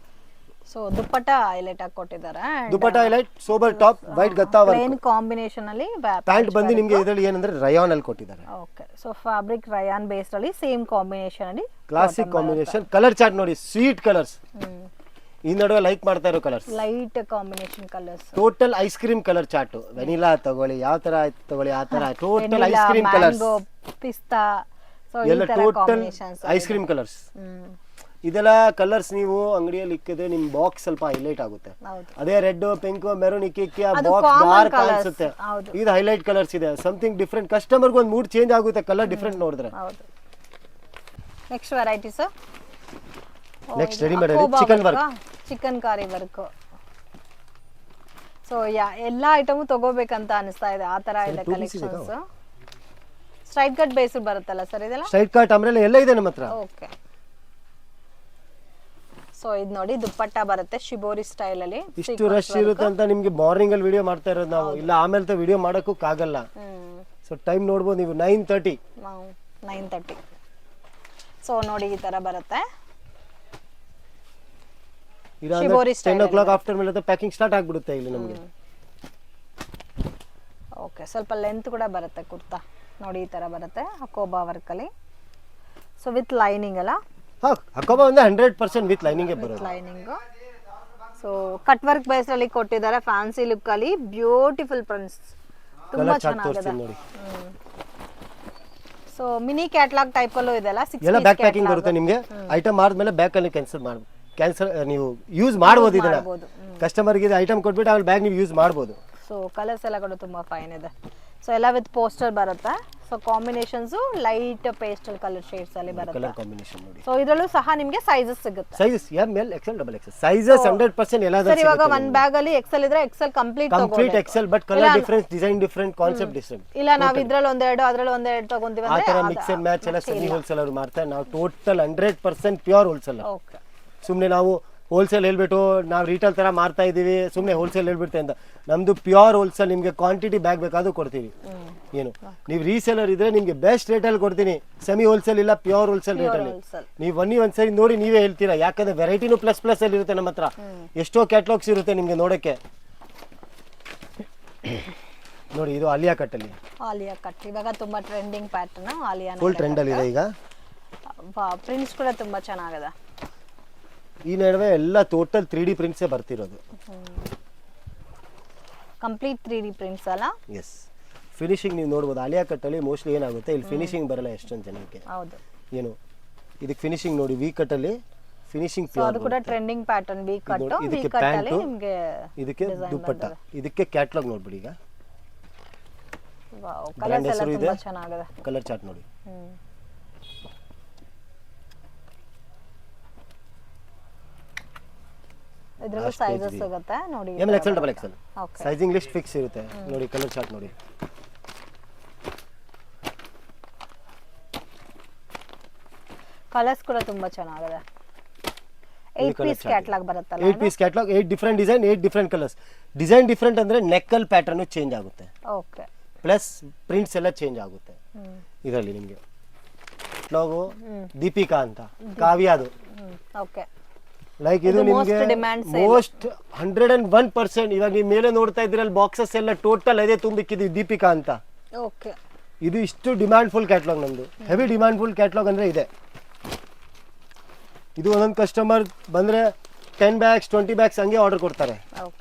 So dupatta highlight ಆಗಿ ಕೊಟ್ಟಿದ್ದಾರೆ. Dupatta highlight, sober top, white gota work, plain combination ಅಲ್ಲಿ ಪ್ಯಾಂಟ್ ಬಂದು ನಿಮಗೆ ಇದರಲ್ಲಿ ಏನಂದ್ರೆ ರಯಾನ್ ಅಲ್ಲಿ ಕೊಟ್ಟಿದ್ದಾರೆ. Okay, so fabric rayon based ಅಲ್ಲಿ ಸೇಮ್ ಕಾಂಬಿನೇಷನ್ ಅಲ್ಲಿ ಕ್ಲಾಸಿಕ್ ಕಾಂಬಿನೇಷನ್. ಕಲರ್ ಚಾರ್ಟ್ ನೋಡಿ, ಸ್ವೀಟ್ ಕಲರ್ಸ್. ಈ ನಡುವೆ ಲೈಕ್ ಮಾಡ್ತಾ ಇರೋ colours, light combination colours. Total ice cream colour chart. Vanilla ತಗೊಳ್ಳಿ, ಯಾವ ತರ ತಗೊಳ್ಳಿ ಆ ತರ ಟೋಟಲ್ ಐಸ್ ಕ್ರೀಮ್ ಕಲರ್ಸ್, ಪಿಸ್ತಾ, ಸೊ ಎಲ್ಲ ಟೋಟಲ್ ಐಸ್ ಕ್ರೀಮ್ ಕಲರ್ಸ್. ಇದೆಲ್ಲ ಕಲರ್ಸ್ ನೀವು ಅಂಗಡಿಯಲ್ಲಿ ಇಕ್ಕಿದ್ರೆ ನಿಮ್ ಬಾಕ್ಸ್ ಸ್ವಲ್ಪ ಹೈಲೈಟ್ ಆಗುತ್ತೆ. ಅದೇ ರೆಡ್, ಪಿಂಕ್, ಮೆರೂನ್ ಇಕ್ಕಿ ಆ ಬಾಕ್ಸ್ ಡಾರ್ಕ್ ಕಾಣಿಸುತ್ತೆ. ಇದು ಹೈಲೈಟ್ ಕಲರ್ಸ್ ಇದೆ, ಸಮಥಿಂಗ್ ಡಿಫ್ರೆಂಟ್. ಕಸ್ಟಮರ್ಗೆ ಒಂದು ಮೂಡ್ ಚೇಂಜ್ ಆಗುತ್ತೆ ಕಲರ್ ಡಿಫ್ರೆಂಟ್ ನೋಡಿದ್ರೆ. Next variety sir. Next readymade chicken work, chicken ಕಾರಿ ವರ್ಕ್. ಸೊ ಎಲ್ಲಾ ಐಟಮ್ ತಗೋಬೇಕಂತ ಅನಿಸ್ತಾ ಇದೆ, ಆ ತರ ಇದೆ ಕಲೆಕ್ಷನ್ಸ್. ಸ್ಟ್ರೈಟ್ ಕಟ್ ಬೇಸ್ ಬರುತ್ತಲ್ಲ ಸರ್ ಇದೆಲ್ಲ? ಸ್ಟ್ರೈಟ್ ಕಟ್ ಅಂಬ್ರೆಲಾ ಎಲ್ಲ ಇದೆ ನಮ್ಮ ಹತ್ರ. ಓಕೆ, ಸೊ ಇದು ನೋಡಿ ದುಪ್ಪಟ್ಟ ಬರುತ್ತೆ ಶಿಬೋರಿ ಸ್ಟೈಲ್ ಅಲ್ಲಿ. ಇಷ್ಟು ರಶ್ ಇರುತ್ತೆ ಅಂತ ನಿಮ್ಗೆ ಮಾರ್ನಿಂಗ್ ಅಲ್ಲಿ ವಿಡಿಯೋ ಮಾಡ್ತಾ ಇರೋದು ನಾವು, ಇಲ್ಲ ಆಮೇಲೆ ವಿಡಿಯೋ ಮಾಡೋಕ್ಕೂ ಆಗಲ್ಲ. ಸೊ ಟೈಮ್ ನೋಡ್ಬೋದು ನೀವು, 9:30. ಸೊ ನೋಡಿ ಈ ತರ ಬರುತ್ತೆ. 10 o'clock ಆಫ್ಟರ್ ಮೇಲೆ ಪ್ಯಾಕಿಂಗ್ ಸ್ಟಾರ್ಟ್ ಆಗ್ಬಿಡುತ್ತೆ ಇಲ್ಲಿ ನಮಗೆ. ಓಕೆ, ಸ್ವಲ್ಪ ಲೆಂತ್ ಕೂಡ ಬರುತ್ತೆ ಕುರ್ತಾ. ನೋಡಿ ಈ ತರ ಬರುತ್ತೆ ಅಕೋಬಾ ವರ್ಕ್ ಅಲ್ಲಿ. ಸೊ ವಿತ್ ಲೈನಿಂಗ್ ಅಲ್ಲ? ಅಕೋಬಾ ಅಂದ್ರೆ 100% ವಿತ್ ಲೈನಿಂಗ್ ಬರುತ್ತೆ. Lining. So cut work base ಅಲ್ಲಿ ಕೊಟ್ಟಿದ್ದಾರೆ, ಫ್ಯಾನ್ಸಿ ಲುಕ್ ಅಲ್ಲಿ ಬ್ಯೂಟಿಫುಲ್ ಪ್ರಿಂಟ್ಸ್, ತುಂಬಾ ಚೆನ್ನಾಗಿದೆ ನೋಡಿ. ಸೊ ಮಿನಿ ಕ್ಯಾಟಲಾಗ್ ಟೈಪ್ ಅಲ್ಲೂ ಇದೆಲ್ಲ. 6 ಎಲ್ಲ ಬ್ಯಾಕ್ ಪ್ಯಾಕಿಂಗ್ ಬರುತ್ತೆ ನಿಮಗೆ. ಐಟಮ್ ಆದ್ಮೇಲೆ ಬ್ಯಾಕ್ ಅಲ್ಲಿ ಕ್ಯಾನ್ಸಲ್ ನೀವು ಯೂಸ್ ಮಾಡಬಹುದು. ಇದನ್ನ ಕಸ್ಟಮರ್ ಗೆ ಐಟಮ್ ಕೊಟ್ಬಿಟ್ಟು ಆಮೇಲೆ ಬ್ಯಾಗ್ ನೀವು ಯೂಸ್ ಮಾಡಬಹುದು. ಸೊ ಕಲರ್ಸ್ ಎಲ್ಲ ಕೂಡ ತುಂಬಾ ಫೈನ್ ಇದೆ. ಸೊ ಎಲ್ಲ ವಿತ್ ಪೋಸ್ಟರ್ ಬರುತ್ತೆ. So combinations light pastel colour shades ಅಲ್ಲಿ ಬರುತ್ತೆ. ಕಲರ್ ಕಾಂಬಿನೇಷನ್ ನೋಡಿ. ಸೊ ಇದರಲ್ಲೂ ಸಹ ನಿಮಗೆ ಸೈಜಸ್ ಸಿಗುತ್ತೆ. Sizes M L XL double XL sizes 100% ಎಲ್ಲಾದರೂ ಸರ್ ಇವಾಗ ಒಂದು ಬ್ಯಾಗ್ ಅಲ್ಲಿ ಎಕ್ಸೆಲ್ ಇದ್ರೆ XL complete XL but colour difference design different concept different. ಇಲ್ಲ ನಾವು ಇದ್ರಲ್ಲಿ ಒಂದೆರಡು ಅದ್ರಲ್ಲಿ ಒಂದೆರಡು ತಗೊಂತೀವಿ ಆ ಅಂದ್ರೆ ತರ ಮಿಕ್ಸ್ ಅಂಡ್ ಮ್ಯಾಚ್ ಎಲ್ಲ ಸೆಮಿ ಹೋಲ್ಸೇಲ್ ಅವರು ಮಾಡ್ತಾರೆ. ನಾವು ಟೋಟಲ್ 100% ಪ್ಯೂರ್ ಹೋಲ್ಸೇಲ್. ಓಕೆ. ಸುಮ್ಮನೆ ನಾವು ಹೋಲ್ಸೇಲ್ ಹೇಳ್ಬಿಟ್ಟು ನಾವು ರೀಟೇಲ್ ತರ ಮಾರ್ತಾ ಇದೀವಿ ಸುಮ್ಮನೆ ಹೋಲ್ಸೇಲ್ ಹೇಳ್ಬಿಡ್ತೆ ಅಂತ. ನಮ್ದು ಪ್ಯೂರ್ ಹೋಲ್ಸೇಲ್. ನಿಮಗೆ ಕ್ವಾಂಟಿಟಿ ಬ್ಯಾಗ್ ಬೇಕಾದ್ರೂ ಕೊಡ್ತೀವಿ. ಏನು ನೀವು ರೀಸೇಲರ್ ಇದ್ರೆ ನಿಮ್ಗೆ ಬೆಸ್ಟ್ ರೇಟಲ್ಲಿ ಕೊಡ್ತೀನಿ. ಸೆಮಿ ಹೋಲ್ಸೇಲ್ ಇಲ್ಲ ಪ್ಯೂರ್ ಹೋಲ್ಸೇಲ್ ರೇಟಲ್ಲಿ. ನೀವು ಒಂದ್ಸರಿ ನೋಡಿ ನೀವೇ ಹೇಳ್ತೀರಾ. ಯಾಕಂದ್ರೆ ವೆರೈಟಿನೂ ಪ್ಲಸ್ ಪ್ಲಸ್ ಅಲ್ಲಿ ಇರುತ್ತೆ ನಮ್ಮ ಹತ್ರ. ಎಷ್ಟೋ ಕ್ಯಾಟ್ಲಾಗ್ಸ್ ಇರುತ್ತೆ ನಿಮ್ಗೆ ನೋಡಕ್ಕೆ. ನೋಡಿ ಇದು ಆಲಿಯಾ ಕಟ್ ಅಲ್ಲಿ. ಆಲಿಯಾ ಕಟ್ ಇವಾಗ ತುಂಬಾ trending pattern. Alia full trend ಅಲ್ಲಿ ಇದೆ ಈಗ. ಪ್ರಿಂಟ್ಸ್ ಕೂಡ ತುಂಬಾ ಚೆನ್ನಾಗಿದೆ. ಈ ನಡುವೆ ಎಲ್ಲ ಟೋಟಲ್ 3D ಪ್ರಿಂಟ್ಸೇ ಬರ್ತಿರೋದು. ಕಂಪ್ಲೀಟ್ 3D ಪ್ರಿಂಟ್ಸ್ ಅಲ್ಲ. ಎಸ್. ಫಿನಿಶಿಂಗ್ ನೀವು ನೋಡ್ಬೋದು. ಆಲಿಯಾ ಕಟ್ ಅಲ್ಲಿ ಮೋಸ್ಟ್ಲಿ ಏನಾಗುತ್ತೆ ಇಲ್ಲಿ ಫಿನಿಶಿಂಗ್ ಬರಲ್ಲ ಎಷ್ಟೊಂದು ಜನಕ್ಕೆ. ಹೌದು. ಏನು ಇದಕ್ಕೆ ಫಿನಿಶಿಂಗ್ ನೋಡಿ ವಿ ಕಟ್ ಅಲ್ಲಿ ಫಿನಿಶಿಂಗ್ ಪ್ಯೂರ್. ಅದು ಕೂಡ ಟ್ರೆಂಡಿಂಗ್ ಪ್ಯಾಟರ್ನ್ ವಿ ಕಟ್. ಇದಕ್ಕೆ ಪ್ಯಾಂಟ್, ಇದಕ್ಕೆ ದುಪ್ಪಟ್ಟ, ಇದಕ್ಕೆ ಕ್ಯಾಟಲಾಗ್ ನೋಡ್ಬಿಡಿ ಈಗ. ವಾವ್ ಕಲರ್ಸ್ ಎಲ್ಲ ತುಂಬಾ ಚೆನ್ನಾಗಿದೆ. ಕಲರ್ ಚಾರ್ಟ್ ನೋಡಿ. ಇದರಲ್ಲಿ ಸೈಜಸ್ ಸಿಗುತ್ತೆ ನೋಡಿ. M L XL double Excel okay. Sizing list fix ಇರುತ್ತೆ ನೋಡಿ. ಕಲರ್ ಚಾರ್ಟ್ ನೋಡಿ. ಕಲರ್ಸ್ ಕೂಡ ತುಂಬಾ ಚೆನ್ನಾಗಿದೆ. 8 ಪೀಸ್ ಕ್ಯಾಟಲಾಗ್ ಬರುತ್ತಲ್ಲ. 8 piece catalogue 8 different design 8 different colours. Design different ಅಂದ್ರೆ ನೆಕ್ಕಲ್ ಪ್ಯಾಟರ್ನ್ ಚೇಂಜ್ ಆಗುತ್ತೆ. ಓಕೆ. ಪ್ಲಸ್ ಪ್ರಿಂಟ್ಸ್ ಎಲ್ಲ ಚೇಂಜ್ ಆಗುತ್ತೆ ಇದರಲ್ಲಿ. ನಿಮಗೆ ಲೋಗೋ ದೀಪಿಕಾ ಅಂತ ಕಾವ್ಯದು. ಓಕೆ. ಲೈಕ್ ಇದು ನಿಮಗೆ ಮೋಸ್ಟ್ 101%. ಇವಾಗ ನೀವು ಮೇಲೆ ನೋಡ್ತಾ ಇದ್ರಲ್ಲಿ ಬಾಕ್ಸಸ್ ಎಲ್ಲ ಟೋಟಲ್ ಅದೇ ತುಂಬಿಕ್ಕಿದ್ವಿ ದೀಪಿಕಾ ಅಂತ. ಓಕೆ. ಇದು ಇಷ್ಟು ಡಿಮ್ಯಾಂಡ್ ಫುಲ್ ಕ್ಯಾಟಲಾಗ್ ನಮ್ದು. ಹೆವಿ ಡಿಮ್ಯಾಂಡ್ ಫುಲ್ ಕ್ಯಾಟಲಾಗ್ ಅಂದ್ರೆ ಇದೆ. ಇದು ಒಂದೊಂದು ಕಸ್ಟಮರ್ ಬಂದ್ರೆ 10 ಬ್ಯಾಗ್ಸ್ 20 ಬ್ಯಾಗ್ಸ್ ಹಂಗೆ ಆರ್ಡರ್ ಕೊಡ್ತಾರೆ. ಓಕೆ.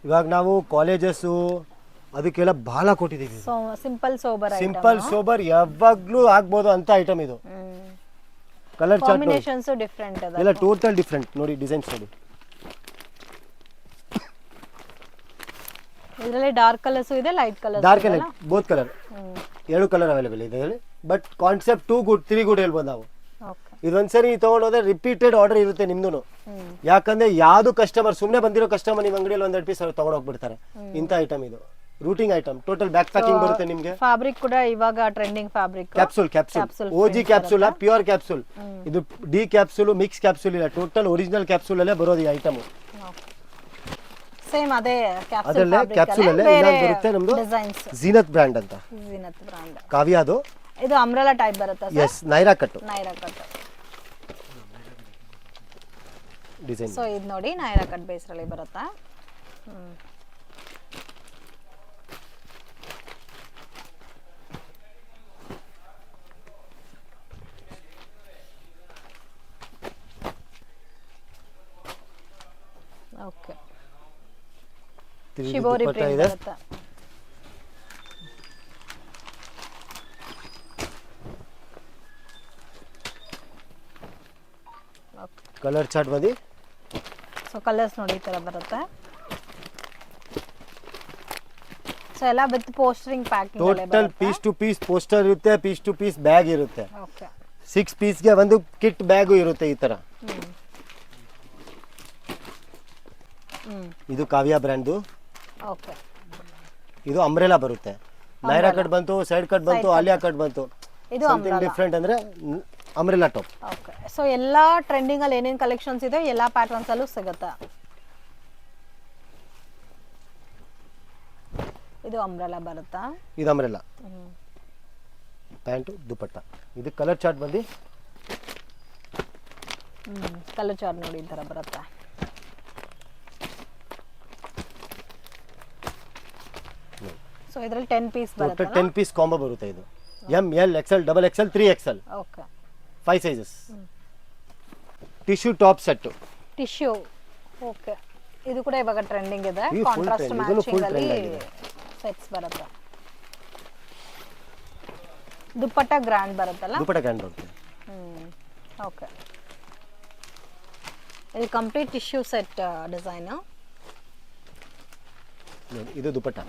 ಇವಾಗ ನಾವು ಕಾಲೇಜಸ್ಸು ಅದಕ್ಕೆಲ್ಲ ಬಹಳ ಕೊಟ್ಟಿದ್ದೀವಿ. ಸಿಂಪಲ್ ಸೋಬರ್ ಸಿಂಪಲ್ ಸೋಬರ್ ಯಾವಾಗ್ಲೂ ಆಗ್ಬೋದು ಅಂತ ಐಟಮ್ ಇದು. ಕಲರ್ ಚಾರ್ಟ್ ಕಾಂಬಿನೇಷನ್ಸ್ ಡಿಫರೆಂಟ್ ಅದ. ಎಲ್ಲ ಟೋಟಲ್ ಡಿಫರೆಂಟ್ ನೋಡಿ. ಡಿಸೈನ್ಸ್ ನೋಡಿ. ಇದರಲ್ಲಿ ಡಾರ್ಕ್ ಕಲರ್ಸ್ ಇದೆ light colours. Dark and light both colour. ಎರಡು ಕಲರ್ ಅವೈಲೇಬಲ್ ಇದೆ. ಬಟ್ ಕಾನ್ಸೆಪ್ಟ್ 2 ಗುಡ್ 3 ಗುಡ್ ಹೇಳ್ಬೋದು ನಾವು. ಇದೊಂದ್ಸರಿ ತಗೊಂಡೋದ್ರೆ ರಿಪೀಟೆಡ್ ಆರ್ಡರ್ ಇರುತ್ತೆ ನಿಮ್ದು. ಯಾಕಂದ್ರೆ ಯಾವ್ದು ಕಸ್ಟಮರ್ ಸುಮ್ಮನೆ ಬಂದಿರೋ ಕಸ್ಟಮರ್ ನಿಮ್ಮ ಅಂಗಡಿಯಲ್ಲಿ 1-2 ಪೀಸ್ ಅವ್ರು ತಗೊಂಡೋಗ್ಬಿಡ್ತಾರೆ. ಇಂಥ ಐಟಮ್ ಇದು ರೂಟಿಂಗ್ ಐಟಮ್. ಟೋಟಲ್ ಬ್ಯಾಕ್ ಪ್ಯಾಕಿಂಗ್ ಬರುತ್ತೆ ನಿಮ್ಗೆ. ಫ್ಯಾಬ್ರಿಕ್ ಕೂಡ ಇವಾಗ trending fabric. Capsule OG capsule pure capsule. ಇದು ಡಿ ಕ್ಯಾಪ್ಸೂಲ್ ಮಿಕ್ಸ್ ಕ್ಯಾಪ್ಸೂಲ್ ಇಲ್ಲ. ಟೋಟಲ್ ಒರಿಜಿನಲ್ ಕ್ಯಾಪ್ಸೂಲ್ ಅಲ್ಲೇ ಬರೋದು ಈ ಐಟಮ್. ಸೇಮ್ ಅದೇ ಅದರಲ್ಲೇ ಕ್ಯಾಪ್ಸೂಲ್ ಅಲ್ಲೇ ಇನ್ನೊಂದು ಬರುತ್ತೆ ನಮ್ದು ಝೀನತ್ ಬ್ರ್ಯಾಂಡ್ ಅಂತ. ಝೀನತ್ ಬ್ರ್ಯಾಂಡ್. ಕಾವ್ಯದು. ಇದು ಅಂಬ್ರೆಲಾ ಟೈಪ್ ಬರುತ್ತೆ sir. Yes. Naira cut. Naira cut design. So ಇದು ನೋಡಿ ನೈರಾ ಕಟ್ ಬೇಸ್ ಅಲ್ಲಿ ಬರುತ್ತೆ. ಓಕೆ. ಶಿಬೋರಿ ಪ್ರಿಂಟ್ ಬರುತ್ತೆ. ಕಲರ್ ಚಾರ್ಟ್ ಬಂದಿ. ಸೊ ಕಲರ್ಸ್ ನೋಡಿ ಈ ತರ ಬರುತ್ತೆ. ಸೊ ಎಲ್ಲ ವಿತ್ ಪೋಸ್ಟರಿಂಗ್ ಪ್ಯಾಕಿಂಗ್ ಅಲ್ಲೇ ಬರುತ್ತೆ. Total piece to piece poster ಇರುತ್ತೆ. ಪೀಸ್ ಟು ಪೀಸ್ ಬ್ಯಾಗ್ ಇರುತ್ತೆ. ಓಕೆ. 6 ಪೀಸ್ಗೆ ಒಂದು ಕಿಟ್ ಬ್ಯಾಗು ಇರುತ್ತೆ ಈ ತರ. ಇದು ಕಾವ್ಯ ಬ್ರ್ಯಾಂಡ್ದು. ಓಕೆ. ಇದು ಅಂಬ್ರೆಲಾ ಬರುತ್ತೆ. ನೈರಾ ಕಟ್ ಬಂತು, ಸೈಡ್ ಕಟ್ ಬಂತು, ಆಲಿಯಾ ಕಟ್ ಬಂತು. ಇದು ಸಮಥಿಂಗ್ ಡಿಫರೆಂಟ್ ಅಂದ್ರೆ ಅಂಬ್ರೆಲಾ ಟಾಪ್. ಓಕೆ. ಸೊ ಎಲ್ಲಾ ಟ್ರೆಂಡಿಂಗ್ ಅಲ್ಲಿ ಏನೇನ್ ಕಲೆಕ್ಷನ್ಸ್ ಇದೆ ಎಲ್ಲಾ ಪ್ಯಾಟರ್ನ್ಸ್ ಅಲ್ಲೂ ಸಿಗುತ್ತೆ. ಇದು ಅಂಬ್ರೆಲಾ ಬರುತ್ತಾ. ಇದು ಅಂಬ್ರೆಲಾ ಪ್ಯಾಂಟ್ ದುಪಟ್ಟ. ಇದು ಕಲರ್ ಚಾರ್ಟ್ ಬಂದಿ. ಕಲರ್ ಚಾರ್ಟ್ ನೋಡಿ ಈ ತರ ಬರುತ್ತೆ. ಸೊ ಇದರಲ್ಲಿ 10 ಪೀಸ್ ಬರುತ್ತೆ. 10 ಪೀಸ್ ಕಾಂಬೋ ಬರುತ್ತೆ. ಇದು M L XL double Excel 3XL. Okay. 5 sizes. Tissue top set. Tissue. Okay. ಇದು ಕೂಡ ಇವಾಗ ಟ್ರೆಂಡಿಂಗ್ ಇದೆ. ಈ full ಕಾಂಟ್ರಾಸ್ಟ್ trend. ಇದನ್ನು ಮ್ಯಾಚಿಂಗ್ full ಅಲ್ಲಿ trend ಆಗಿದೆ. ಸೆಟ್ಸ್ ಬರುತ್ತೆ. ದುಪ್ಪಟ್ಟ ಗ್ರ್ಯಾಂಡ್ ಬರುತ್ತಲ್ಲ. ದುಪ್ಪಟ್ಟ ಗ್ರ್ಯಾಂಡ್ ಬರುತ್ತೆ. ಓಕೆ, ಇದು ಕಂಪ್ಲೀಟ್ ಟಿಶ್ಯೂ ಸೆಟ್ ಡಿಸೈನ್. ಇದು ದುಪ್ಪಟ್ಟ.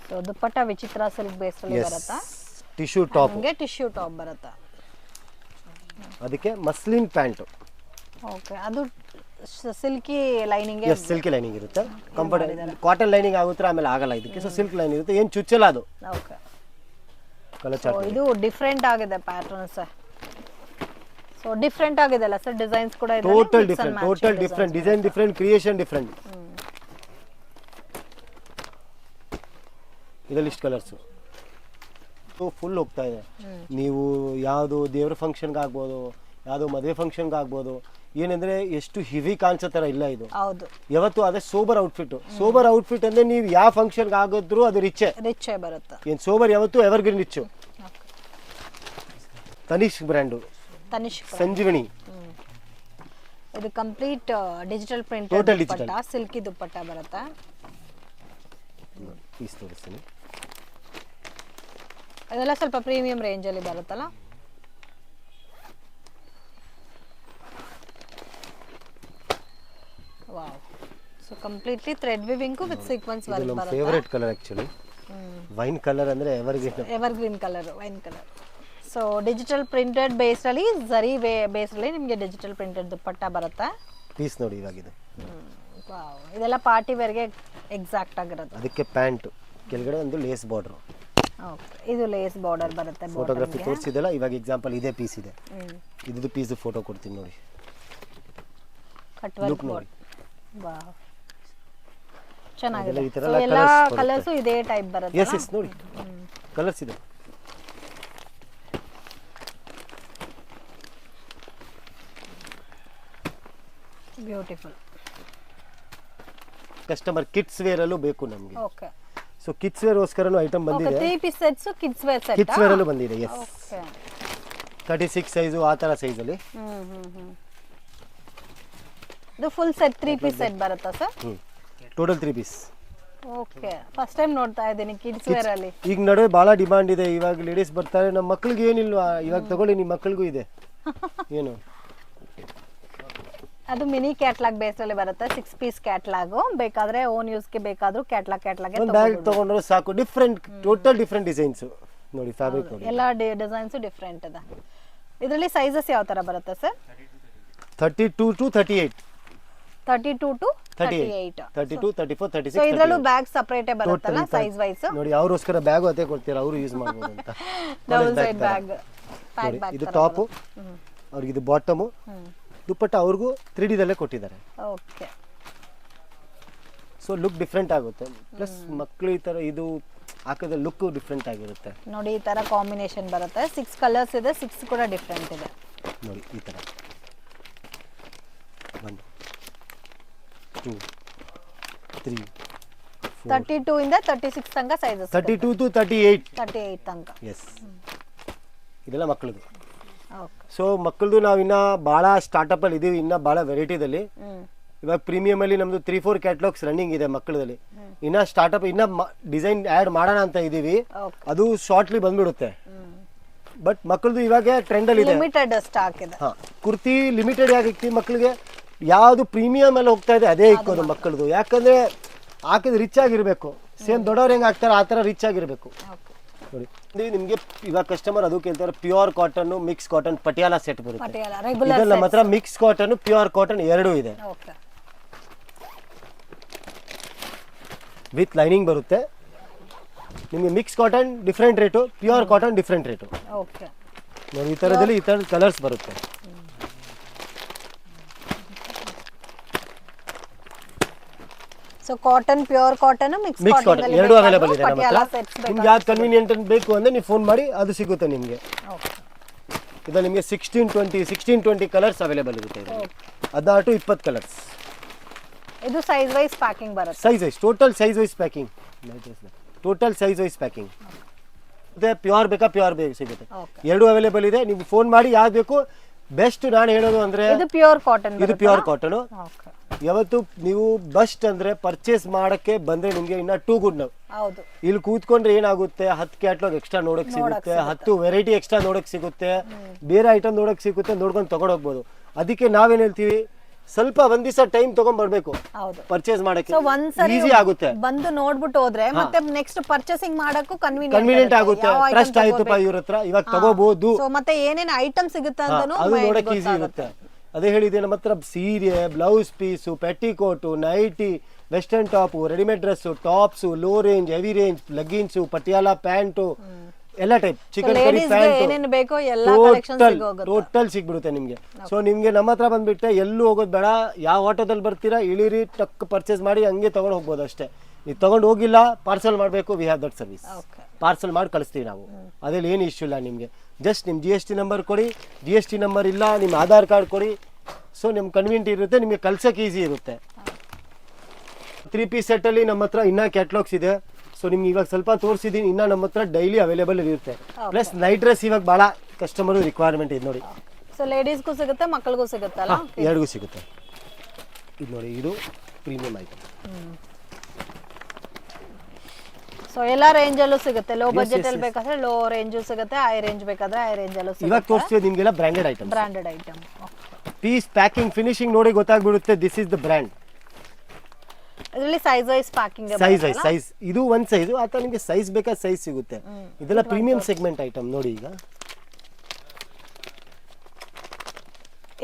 ಸೊ ದುಪ್ಪಟ್ಟ ವಿಚಿತ್ರ ಸಿಲ್ಕ್ ಬೇಸ್ ಅಲ್ಲಿ ಬರುತ್ತಾ. Tissue top. ನಿಮಗೆ ಟಿಶ್ಯೂ ಟಾಪ್ ಬರುತ್ತಾ. ಅದಕ್ಕೆ ಮಸ್ಲಿನ್ ಪ್ಯಾಂಟ್. ಓಕೆ, ಅದು ಸಿಲ್ಕಿ ಲೈನಿಂಗ್. ಸಿಲ್ಕಿ ಲೈನಿಂಗ್ ಇರುತ್ತೆ. ಕಂಫರ್ಟಬಲ್ ಕಾಟನ್ ಲೈನಿಂಗ್ ಆಗುತ್ತೆ, ಆಮೇಲೆ ಆಗಲ್ಲ ಇದಕ್ಕೆ. ಸೊ ಸಿಲ್ಕ್ ಲೈನ್ ಇರುತ್ತೆ, ಏನು ಚುಚ್ಚಲ್ಲ ಅದು. ಓಕೆ, ಕಲರ್ ಸೊ ಇದು ಡಿಫ್ರೆಂಟ್ ಆಗಿದೆ ಪ್ಯಾಟರ್ನ್ಸ್. ಸೊ ಡಿಫ್ರೆಂಟ್ ಆಗಿದೆ ಅಲ್ಲ ಸರ್, ಡಿಸೈನ್ಸ್ ಕೂಡ ಇದೆ. Total different design different, creation different. ಇದರಲ್ಲಿ ಇಷ್ಟು ಕಲರ್ಸು ಫುಲ್ ಹೋಗ್ತಾ ಇದೆ. ನೀವು ಯಾವುದು ದೇವ್ರ ಫಂಕ್ಷನ್ಗೆ ಆಗ್ಬೋದು, ಯಾವುದೋ ಮದುವೆ ಫಂಕ್ಷನ್ಗೆ ಆಗ್ಬೋದು. ಏನಂದ್ರೆ ಎಷ್ಟು ಹೆವಿ ಕಾಣಿಸೋ ಥರ ಇಲ್ಲ ಇದು. ಹೌದು, ಯಾವತ್ತು ಅದೇ ಸೋಬರ್ ಔಟ್ಫಿಟ್ ಅಂದ್ರೆ ನೀವು ಯಾವ ಫಂಕ್ಷನ್ಗೆ ಆಗೋದ್ರು ಅದು ರಿಚ್ಚೇ ಬರುತ್ತೆ. ಏನು ಸೋಬರ್ ಯಾವತ್ತು evergreen rich. Tanishq brand, Sanjeevani. ಇದು complete digital print, total digital silky dupatta ಬರುತ್ತೆ. ಪೀಸ್ ತೋರಿಸ್ತೀನಿ. ಅದೆಲ್ಲ ಸ್ವಲ್ಪ ಪ್ರೀಮಿಯಂ ರೇಂಜ್ ಅಲ್ಲಿ ಬರುತ್ತಲ್ಲ. Wow, so completely thread weaving with sequence work ನಮ್ಮ ಬರುತ್ತೆ. Favourite colour actually. Wine colour ಅಂದ್ರೆ evergreen colour, wine colour. So digital printed base ಅಲ್ಲಿ, ಝರಿ ಬೇಸ್ ಅಲ್ಲಿ ನಿಮಗೆ ಡಿಜಿಟಲ್ ಪ್ರಿಂಟೆಡ್ ದುಪ್ಪಟ್ಟ ಬರುತ್ತೆ. ಪೀಸ್ ನೋಡಿ ಇವಾಗಿದೆ. ವಾವ್, ಇದೆಲ್ಲ ಪಾರ್ಟಿ ವೇರ್ಗೆ ಎಕ್ಸಾಕ್ಟ್ ಆಗಿರುತ್ತೆ. ಅದಕ್ಕೆ ಪ್ಯಾಂಟ್ ಕೆಳಗಡೆ ಒಂದು ಲೇಸ್ ಬಾರ್ಡರ್. ಓಕೆ, ಇದು ಲೇಸ್ ಬಾರ್ಡರ್ ಬರುತ್ತೆ. ಫೋಟೋಗ್ರಫಿ ತೋರಿಸಿದೆಲ್ಲ, ಇವಾಗ ಎಕ್ಸಾಂಪಲ್ ಇದೇ ಪೀಸ್ ಇದೆ. ಇದು ಪೀಸ್ ಫೋಟೋ ಕೊಡ್ತೀನಿ ನೋಡಿ. ಕಟ್ ವರ್ಕ್ ನೋಡಿ. ವಾವ್, ಚೆನ್ನಾಗಿದೆ. ಈ ತರ So, ಎಲ್ಲ ಕಲರ್ಸ್ ಇದೇ ಟೈಪ್ ಬರುತ್ತೆ. ಎಸ್ ನೋಡಿ, ಕಲರ್ಸ್ ಇದೆ. ಬ್ಯೂಟಿಫುಲ್. ಕಸ್ಟಮರ್ ಕಿಡ್ಸ್ ವೇರ್ ಅಲ್ಲೂ ಬೇಕು ನಮಗೆ. ಓಕೆ, ಸೊ ಕಿಡ್ಸ್ ವೇರ್ ಗೋಸ್ಕರನೂ ಐಟಮ್ ಬಂದಿದೆ. 3 piece sets kids wear set. Kids wear ಅಲ್ಲೂ ಬಂದಿದೆ. ಎಸ್, ಓಕೆ, 36 ಸೈಜು ಆ ತರ ಸೈಜ್ ಅಲ್ಲಿ. ಇದು ಫುಲ್ ಸೆಟ್ 3 ಪೀಸ್ ಸೆಟ್ ಬರುತ್ತಾ sir? Total 3 piece. Okay, first time ನೋಡ್ತಾ ಇದ್ದೀನಿ ಕಿಡ್ಸ್ ವೇರ್ ಅಲ್ಲಿ. ಈಗ ನಡುವೆ ಬಹಳ ಡಿಮಾಂಡ್ ಇದೆ. ಇವಾಗ ಲೇಡೀಸ್ ಬರ್ತಾರೆ, ನಮ್ಮ ಮಕ್ಕಳಿಗೆ ಏನಿಲ್ವಾ ಇವಾಗ ತಗೊಳ್ಳಿ, ನಿಮ್ಮ ಮಕ್ಕಳಿಗೂ ಇದೆ. ಏನು ಅದು ಮಿನಿ ಕ್ಯಾಟ್ಲಾಗ್ ಬೇಸ್ ಅಲ್ಲಿ ಬರುತ್ತೆ. 6 ಪೀಸ್ ಕ್ಯಾಟ್ಲಾಗ್. ಬೇಕಾದ್ರೆ ಓನ್ ಯೂಸ್ ಗೆ ಬೇಕಾದ್ರೂ ಕ್ಯಾಟ್ಲಾಗ್ ಒಂದು ಬ್ಯಾಗ್ ತಗೊಂಡ್ರೆ ಸಾಕು. ಡಿಫ್ರೆಂಟ್, ಟೋಟಲ್ ಡಿಫ್ರೆಂಟ್ ಡಿಸೈನ್ಸ್ ನೋಡಿ. ಫ್ಯಾಬ್ರಿಕ್ ನೋಡಿ, ಎಲ್ಲ ಡಿಸೈನ್ಸ್ ಡಿಫ್ರೆಂಟ್ ಇದೆ. ಇದರಲ್ಲಿ ಸೈಜಸ್ ಯಾವ ತರ ಬರುತ್ತೆ ಸರ್? 32 to 38. 32 to 38. 32, 34, 36. ಸೊ ಇದರಲ್ಲೂ ಬ್ಯಾಗ್ ಸೆಪರೇಟ್ ಬರುತ್ತಲ್ಲ ಸೈಜ್ ವೈಸ್. ನೋಡಿ, ಅವರೋಸ್ಕರ ಬ್ಯಾಗ್ ಅದೇ ಕೊಡ್ತೀರಾ, ಅವರು ಯೂಸ್ ಮಾಡಬಹುದು ಅಂತ. Double side bag, pack bag. ಇದು ಟಾಪ್, ಅವ್ರಿಗೆ ಇದು ಬಾಟಮ್. ದುಪ್ಪಟ್ಟ ಅವ್ರಿಗೂ 3D ದಲ್ಲೇ ಕೊಟ್ಟಿದ್ದಾರೆ. ಓಕೆ, ಸೊ ಲುಕ್ ಡಿಫ್ರೆಂಟ್ ಆಗುತ್ತೆ. ಪ್ಲಸ್ ಮಕ್ಕಳು ಈ ತರ ಇದು ಹಾಕಿದ್ರೆ ಲುಕ್ ಡಿಫ್ರೆಂಟ್ ಆಗಿರುತ್ತೆ. ನೋಡಿ, ಈ ತರ ಕಾಂಬಿನೇಷನ್ ಬರುತ್ತೆ. 6 ಕಲರ್ಸ್ ಇದೆ, 6 ಕೂಡ ಡಿಫ್ರೆಂಟ್ ಇದೆ. ನೋಡಿ ಈ ತರ 1 2 3 4. 32 ಇಂದ 36 ತನಕ ಸೈಜಸ್. 32 to 38. 38 ತನಕ. ಎಸ್, ಇದೆಲ್ಲ ಮಕ್ಕಳದು. ಓಕೆ, ಸೊ ಮಕ್ಕಳದು ನಾವು ಇನ್ನ ಭಾಳ ಸ್ಟಾರ್ಟಪ್ ಅಲ್ಲಿ ಇದೀವಿ, ಇನ್ನ ಭಾಳ ವೆರೈಟಿದಲ್ಲಿ. ಇವಾಗ ಪ್ರೀಮಿಯಂ ಅಲ್ಲಿ ನಮ್ದು 3-4 ಕ್ಯಾಟ್ಲಾಗ್ಸ್ ರನ್ನಿಂಗ್ ಇದೆ ಮಕ್ಕಳದಲ್ಲಿ. ಇನ್ನ ಸ್ಟಾರ್ಟಪ್, ಇನ್ನ ಡಿಸೈನ್ ಆಡ್ ಮಾಡೋಣ ಅಂತ ಇದೀವಿ. ಅದು ಶಾರ್ಟ್ಲಿ ಬಂದ್ಬಿಡುತ್ತೆ. ಬಟ್ ಮಕ್ಕಳದು ಇವಾಗ ಟ್ರೆಂಡ್ ಅಲ್ಲಿ ಇದೆ. ಲಿಮಿಟೆಡ್ ಸ್ಟಾಕ್ ಇದೆ. ಕುರ್ತಿ ಲಿಮಿಟೆಡ್ ಆಗಿರ್ತೀವಿ ಮಕ್ಕಳಿಗೆ. ಯಾವುದು ಪ್ರೀಮಿಯಂ ಎಲ್ಲ ಹೋಗ್ತಾ ಇದೆ ಅದೇ ಇಕ್ಕೋದು ಮಕ್ಕಳದು. ಯಾಕಂದ್ರೆ ಹಾಕಿದ್ರೆ ರಿಚ್ ಆಗಿರ್ಬೇಕು. ಸೇಮ್ ದೊಡ್ಡವ್ರು ಹೆಂಗ್ ಆಗ್ತಾರೆ ಆ ತರ ರಿಚ್ ಆಗಿರ್ಬೇಕು. ನೋಡಿ, ನಿಮ್ಗೆ ಇವಾಗ ಕಸ್ಟಮರ್ ಅದು ಕೇಳ್ತಾರೆ, pure cotton, mix cotton, Patiala set ಬರುತ್ತೆ. ಇದೆಲ್ಲ ನಮ್ಮ ಹತ್ರ ಮಿಕ್ಸ್ ಕಾಟನ್, ಪ್ಯೂರ್ ಕಾಟನ್ ಎರಡೂ ಇದೆ. ವಿತ್ ಲೈನಿಂಗ್ ಬರುತ್ತೆ. ನಿಮಗೆ mix cotton different rate, pure cotton different rate. ನೋಡಿ, ಈ ಥರದಲ್ಲಿ ಈ ಥರದ ಕಲರ್ಸ್ ಬರುತ್ತೆ. So cotton, pure cotton, mix cotton ಎರಡು ಅವೈಲೇಬಲ್ ಇದೆ ನಮ್ಮ ಹತ್ರ. ನಿಮ್ಗೆ ಯಾವ್ದು ಕನ್ವೀನಿಯಂಟ್ ಅಂತ ಬೇಕು ಅಂದ್ರೆ ನೀವು ಫೋನ್ ಮಾಡಿ, ಅದು ಸಿಗುತ್ತೆ ನಿಮಗೆ. ಇದು ನಿಮಗೆ 16-20 ಕಲರ್ಸ್ ಅವೈಲೇಬಲ್ ಇರುತ್ತೆ. 16 to 20 ಕಲರ್ಸ್. ಇದು ಸೈಜ್ ವೈಸ್ ಪ್ಯಾಕಿಂಗ್ ಬರುತ್ತೆ. Size wise, total size wise packing. Total size wise packing. ಮತ್ತೆ ಪ್ಯೂರ್ ಬೇಕಾ ಪ್ಯೂರ್ ಸಿಗುತ್ತೆ. ಎರಡು ಅವೈಲೇಬಲ್ ಇದೆ. ನೀವು ಫೋನ್ ಮಾಡಿ ಯಾವ್ದು ಬೇಕು. ಬೆಸ್ಟ್ ನಾನು ಹೇಳೋದು ಅಂದ್ರೆ ಇದು ಪ್ಯೂರ್ ಕಾಟನ್. ಇದು ಪ್ಯೂರ್ ಕಾಟನ್. ಯಾವತ್ತು ನೀವು ಬಸ್ಟ್ ಅಂದ್ರೆ ಪರ್ಚೇಸ್ ಮಾಡಕ್ಕೆ ಬಂದ್ರೆ ನಿಮ್ಗೆ ಇನ್ನ ಟೂ ಗುಡ್ ನಾವು ಹೌದು ಇಲ್ಲಿ ಕೂತ್ಕೊಂಡ್ರೆ ಏನಾಗುತ್ತೆ 10 ಕ್ಯಾಟ್ಲಾಗ್ ಎಕ್ಸ್ಟ್ರಾ ನೋಡಕ್ ಸಿಗುತ್ತೆ 10 ವೆರೈಟಿ ಎಕ್ಸ್ಟ್ರಾ ನೋಡಕ್ ಸಿಗುತ್ತೆ ಬೇರೆ ಐಟಮ್ ನೋಡಕ್ ಸಿಗುತ್ತೆ ನೋಡ್ಕೊಂಡು ತಗೊಂಡ್ ಹೋಗ್ಬೋದು ಅದಕ್ಕೆ ನಾವೇನ್ ಹೇಳ್ತೀವಿ ಸ್ವಲ್ಪ ಒಂದ್ ದಿವಸ ಟೈಮ್ ತಗೊಂಡ್ ಬರ್ಬೇಕು ಹೌದು ಪರ್ಚೇಸ್ ಮಾಡಕ್ಕೆ ಸೊ ಒಂದ್ಸರಿ ಈಸಿ ಆಗುತ್ತೆ ಬಂದು ನೋಡ್ಬಿಟ್ಟು ಹೋದ್ರೆ ಮತ್ತೆ ನೆಕ್ಸ್ಟ್ ಪರ್ಚೇಸಿಂಗ್ ಮಾಡಕ್ಕೂ ಕನ್ವೀನಿಯಂಟ್ ಆಗುತ್ತೆ ಟ್ರಸ್ಟ್ ಆಯ್ತಪ್ಪ ಇವ್ರ ಹತ್ರ ಇವಾಗ ತಗೋಬಹುದು ಸೊ ಮತ್ತೆ ಏನೇನ್ ಐಟಮ್ ಸಿಗುತ್ತೆ ಅಂತಾನು ಅದು ನೋಡಕ್ ಈಸಿ ಇರುತ್ತೆ ಅದೇ ಹೇಳಿದೆ ನಮ್ಮ ಹತ್ರ ಸೀರೆ blouse piece petticoat nighty western top readymade dress tops low range heavy range leggings Patiala pant ಎಲ್ಲ ಟೈಪ್ ಚಿಕನ್ ಕರಿ ಏನೇನು ಬೇಕೋ ಎಲ್ಲ ಕಲೆಕ್ಷನ್ ಟೋಟಲ್ ಸಿಗ್ಬಿಡುತ್ತೆ ನಿಮ್ಗೆ ಸೊ ನಿಮ್ಗೆ ನಮ್ಮ ಹತ್ರ ಬಂದ್ಬಿಟ್ಟೆ ಎಲ್ಲೂ ಹೋಗೋದು ಬೇಡ ಯಾವ ಆಟೋದಲ್ಲಿ ಬರ್ತೀರಾ ಇಳಿರಿ ಟಕ್ ಪರ್ಚೇಸ್ ಮಾಡಿ ಹಂಗೆ ತಗೊಂಡು ಹೋಗ್ಬೋದು ಅಷ್ಟೇ ನೀವು ತಗೊಂಡು ಹೋಗಿಲ್ಲ ಪಾರ್ಸಲ್ ಮಾಡಬೇಕು we have that service parcel ಮಾಡಿ ಕಳಿಸ್ತೀವಿ ನಾವು ಅದ್ರಲ್ಲಿ ಏನು ಇಶ್ಯೂ ಇಲ್ಲ ನಿಮಗೆ ಜಸ್ಟ್ ನಿಮ್ಮ GST ನಂಬರ್ ಕೊಡಿ GST ನಂಬರ್ ಇಲ್ಲ ನಿಮ್ಮ ಆಧಾರ್ ಕಾರ್ಡ್ ಕೊಡಿ ಸೊ ನಿಮ್ಗೆ ಕನ್ವೀನಿಯಂಟ್ ಇರುತ್ತೆ ನಿಮಗೆ ಕಳ್ಸಕ್ಕೆ ಈಸಿ ಇರುತ್ತೆ 3 ಪೀಸ್ ಸೆಟ್ಟಲ್ಲಿ ನಮ್ಮ ಹತ್ರ ಇನ್ನೂ ಕ್ಯಾಟ್ಲಾಗ್ಸ್ ಇದೆ ಸೊ ನಿಮ್ಗೆ ಇವಾಗ ಸ್ವಲ್ಪ ತೋರಿಸಿದ್ದೀನಿ ಇನ್ನೂ ನಮ್ಮ ಹತ್ರ ಡೈಲಿ ಅವೈಲೇಬಲ್ ಇರುತ್ತೆ ಪ್ಲಸ್ ನೈಟ್ ಡ್ರೆಸ್ ಇವಾಗ ಭಾಳ ಕಸ್ಟಮರ್ ರಿಕ್ವೈರ್ಮೆಂಟ್ ಇದೆ ನೋಡಿ ಸೊ ಲೇಡೀಸ್ಗೂ ಸಿಗುತ್ತೆ ಮಕ್ಕಳಿಗೂ ಸಿಗುತ್ತಲ್ಲ ಎರಡಿಗೂ ಸಿಗುತ್ತೆ ಇದು ನೋಡಿ ಇದು ಪ್ರೀಮಿಯಂ ಐಟಮ್ ಸೊ ಎಲ್ಲಾ ರೇಂಜ್ ಅಲ್ಲೂ ಸಿಗುತ್ತೆ ಲೋ ಬಜೆಟ್ ಅಲ್ಲಿ ಬೇಕಾದ್ರೆ ಲೋ ರೇಂಜ್ ಸಿಗುತ್ತೆ ಹೈ ರೇಂಜ್ ಬೇಕಾದ್ರೆ ಹೈ ರೇಂಜ್ ಅಲ್ಲೂ ಸಿಗುತ್ತೆ ಇವಾಗ ತೋರಿಸ್ತೀವಿ ನಿಮಗೆಲ್ಲ branded item branded item piece packing finishing ನೋಡಿ ಗೊತ್ತಾಗ್ಬಿಡುತ್ತೆ ದಿಸ್ ಇಸ್ ದ ಬ್ರ್ಯಾಂಡ್ ಇದರಲ್ಲಿ ಸೈಜ್ ವೈಸ್ ಪ್ಯಾಕಿಂಗ್ ಸೈಜ್ ಇದು ಒಂದ್ ಸೈಜ್ ಅಥವಾ ನಿಮಗೆ ಸೈಜ್ ಬೇಕಾ ಸೈಜ್ ಸಿಗುತ್ತೆ ಇದೆಲ್ಲ ಪ್ರೀಮಿಯಂ ಸೆಗ್ಮೆಂಟ್ ಐಟಮ್ ನೋಡಿ ಈಗ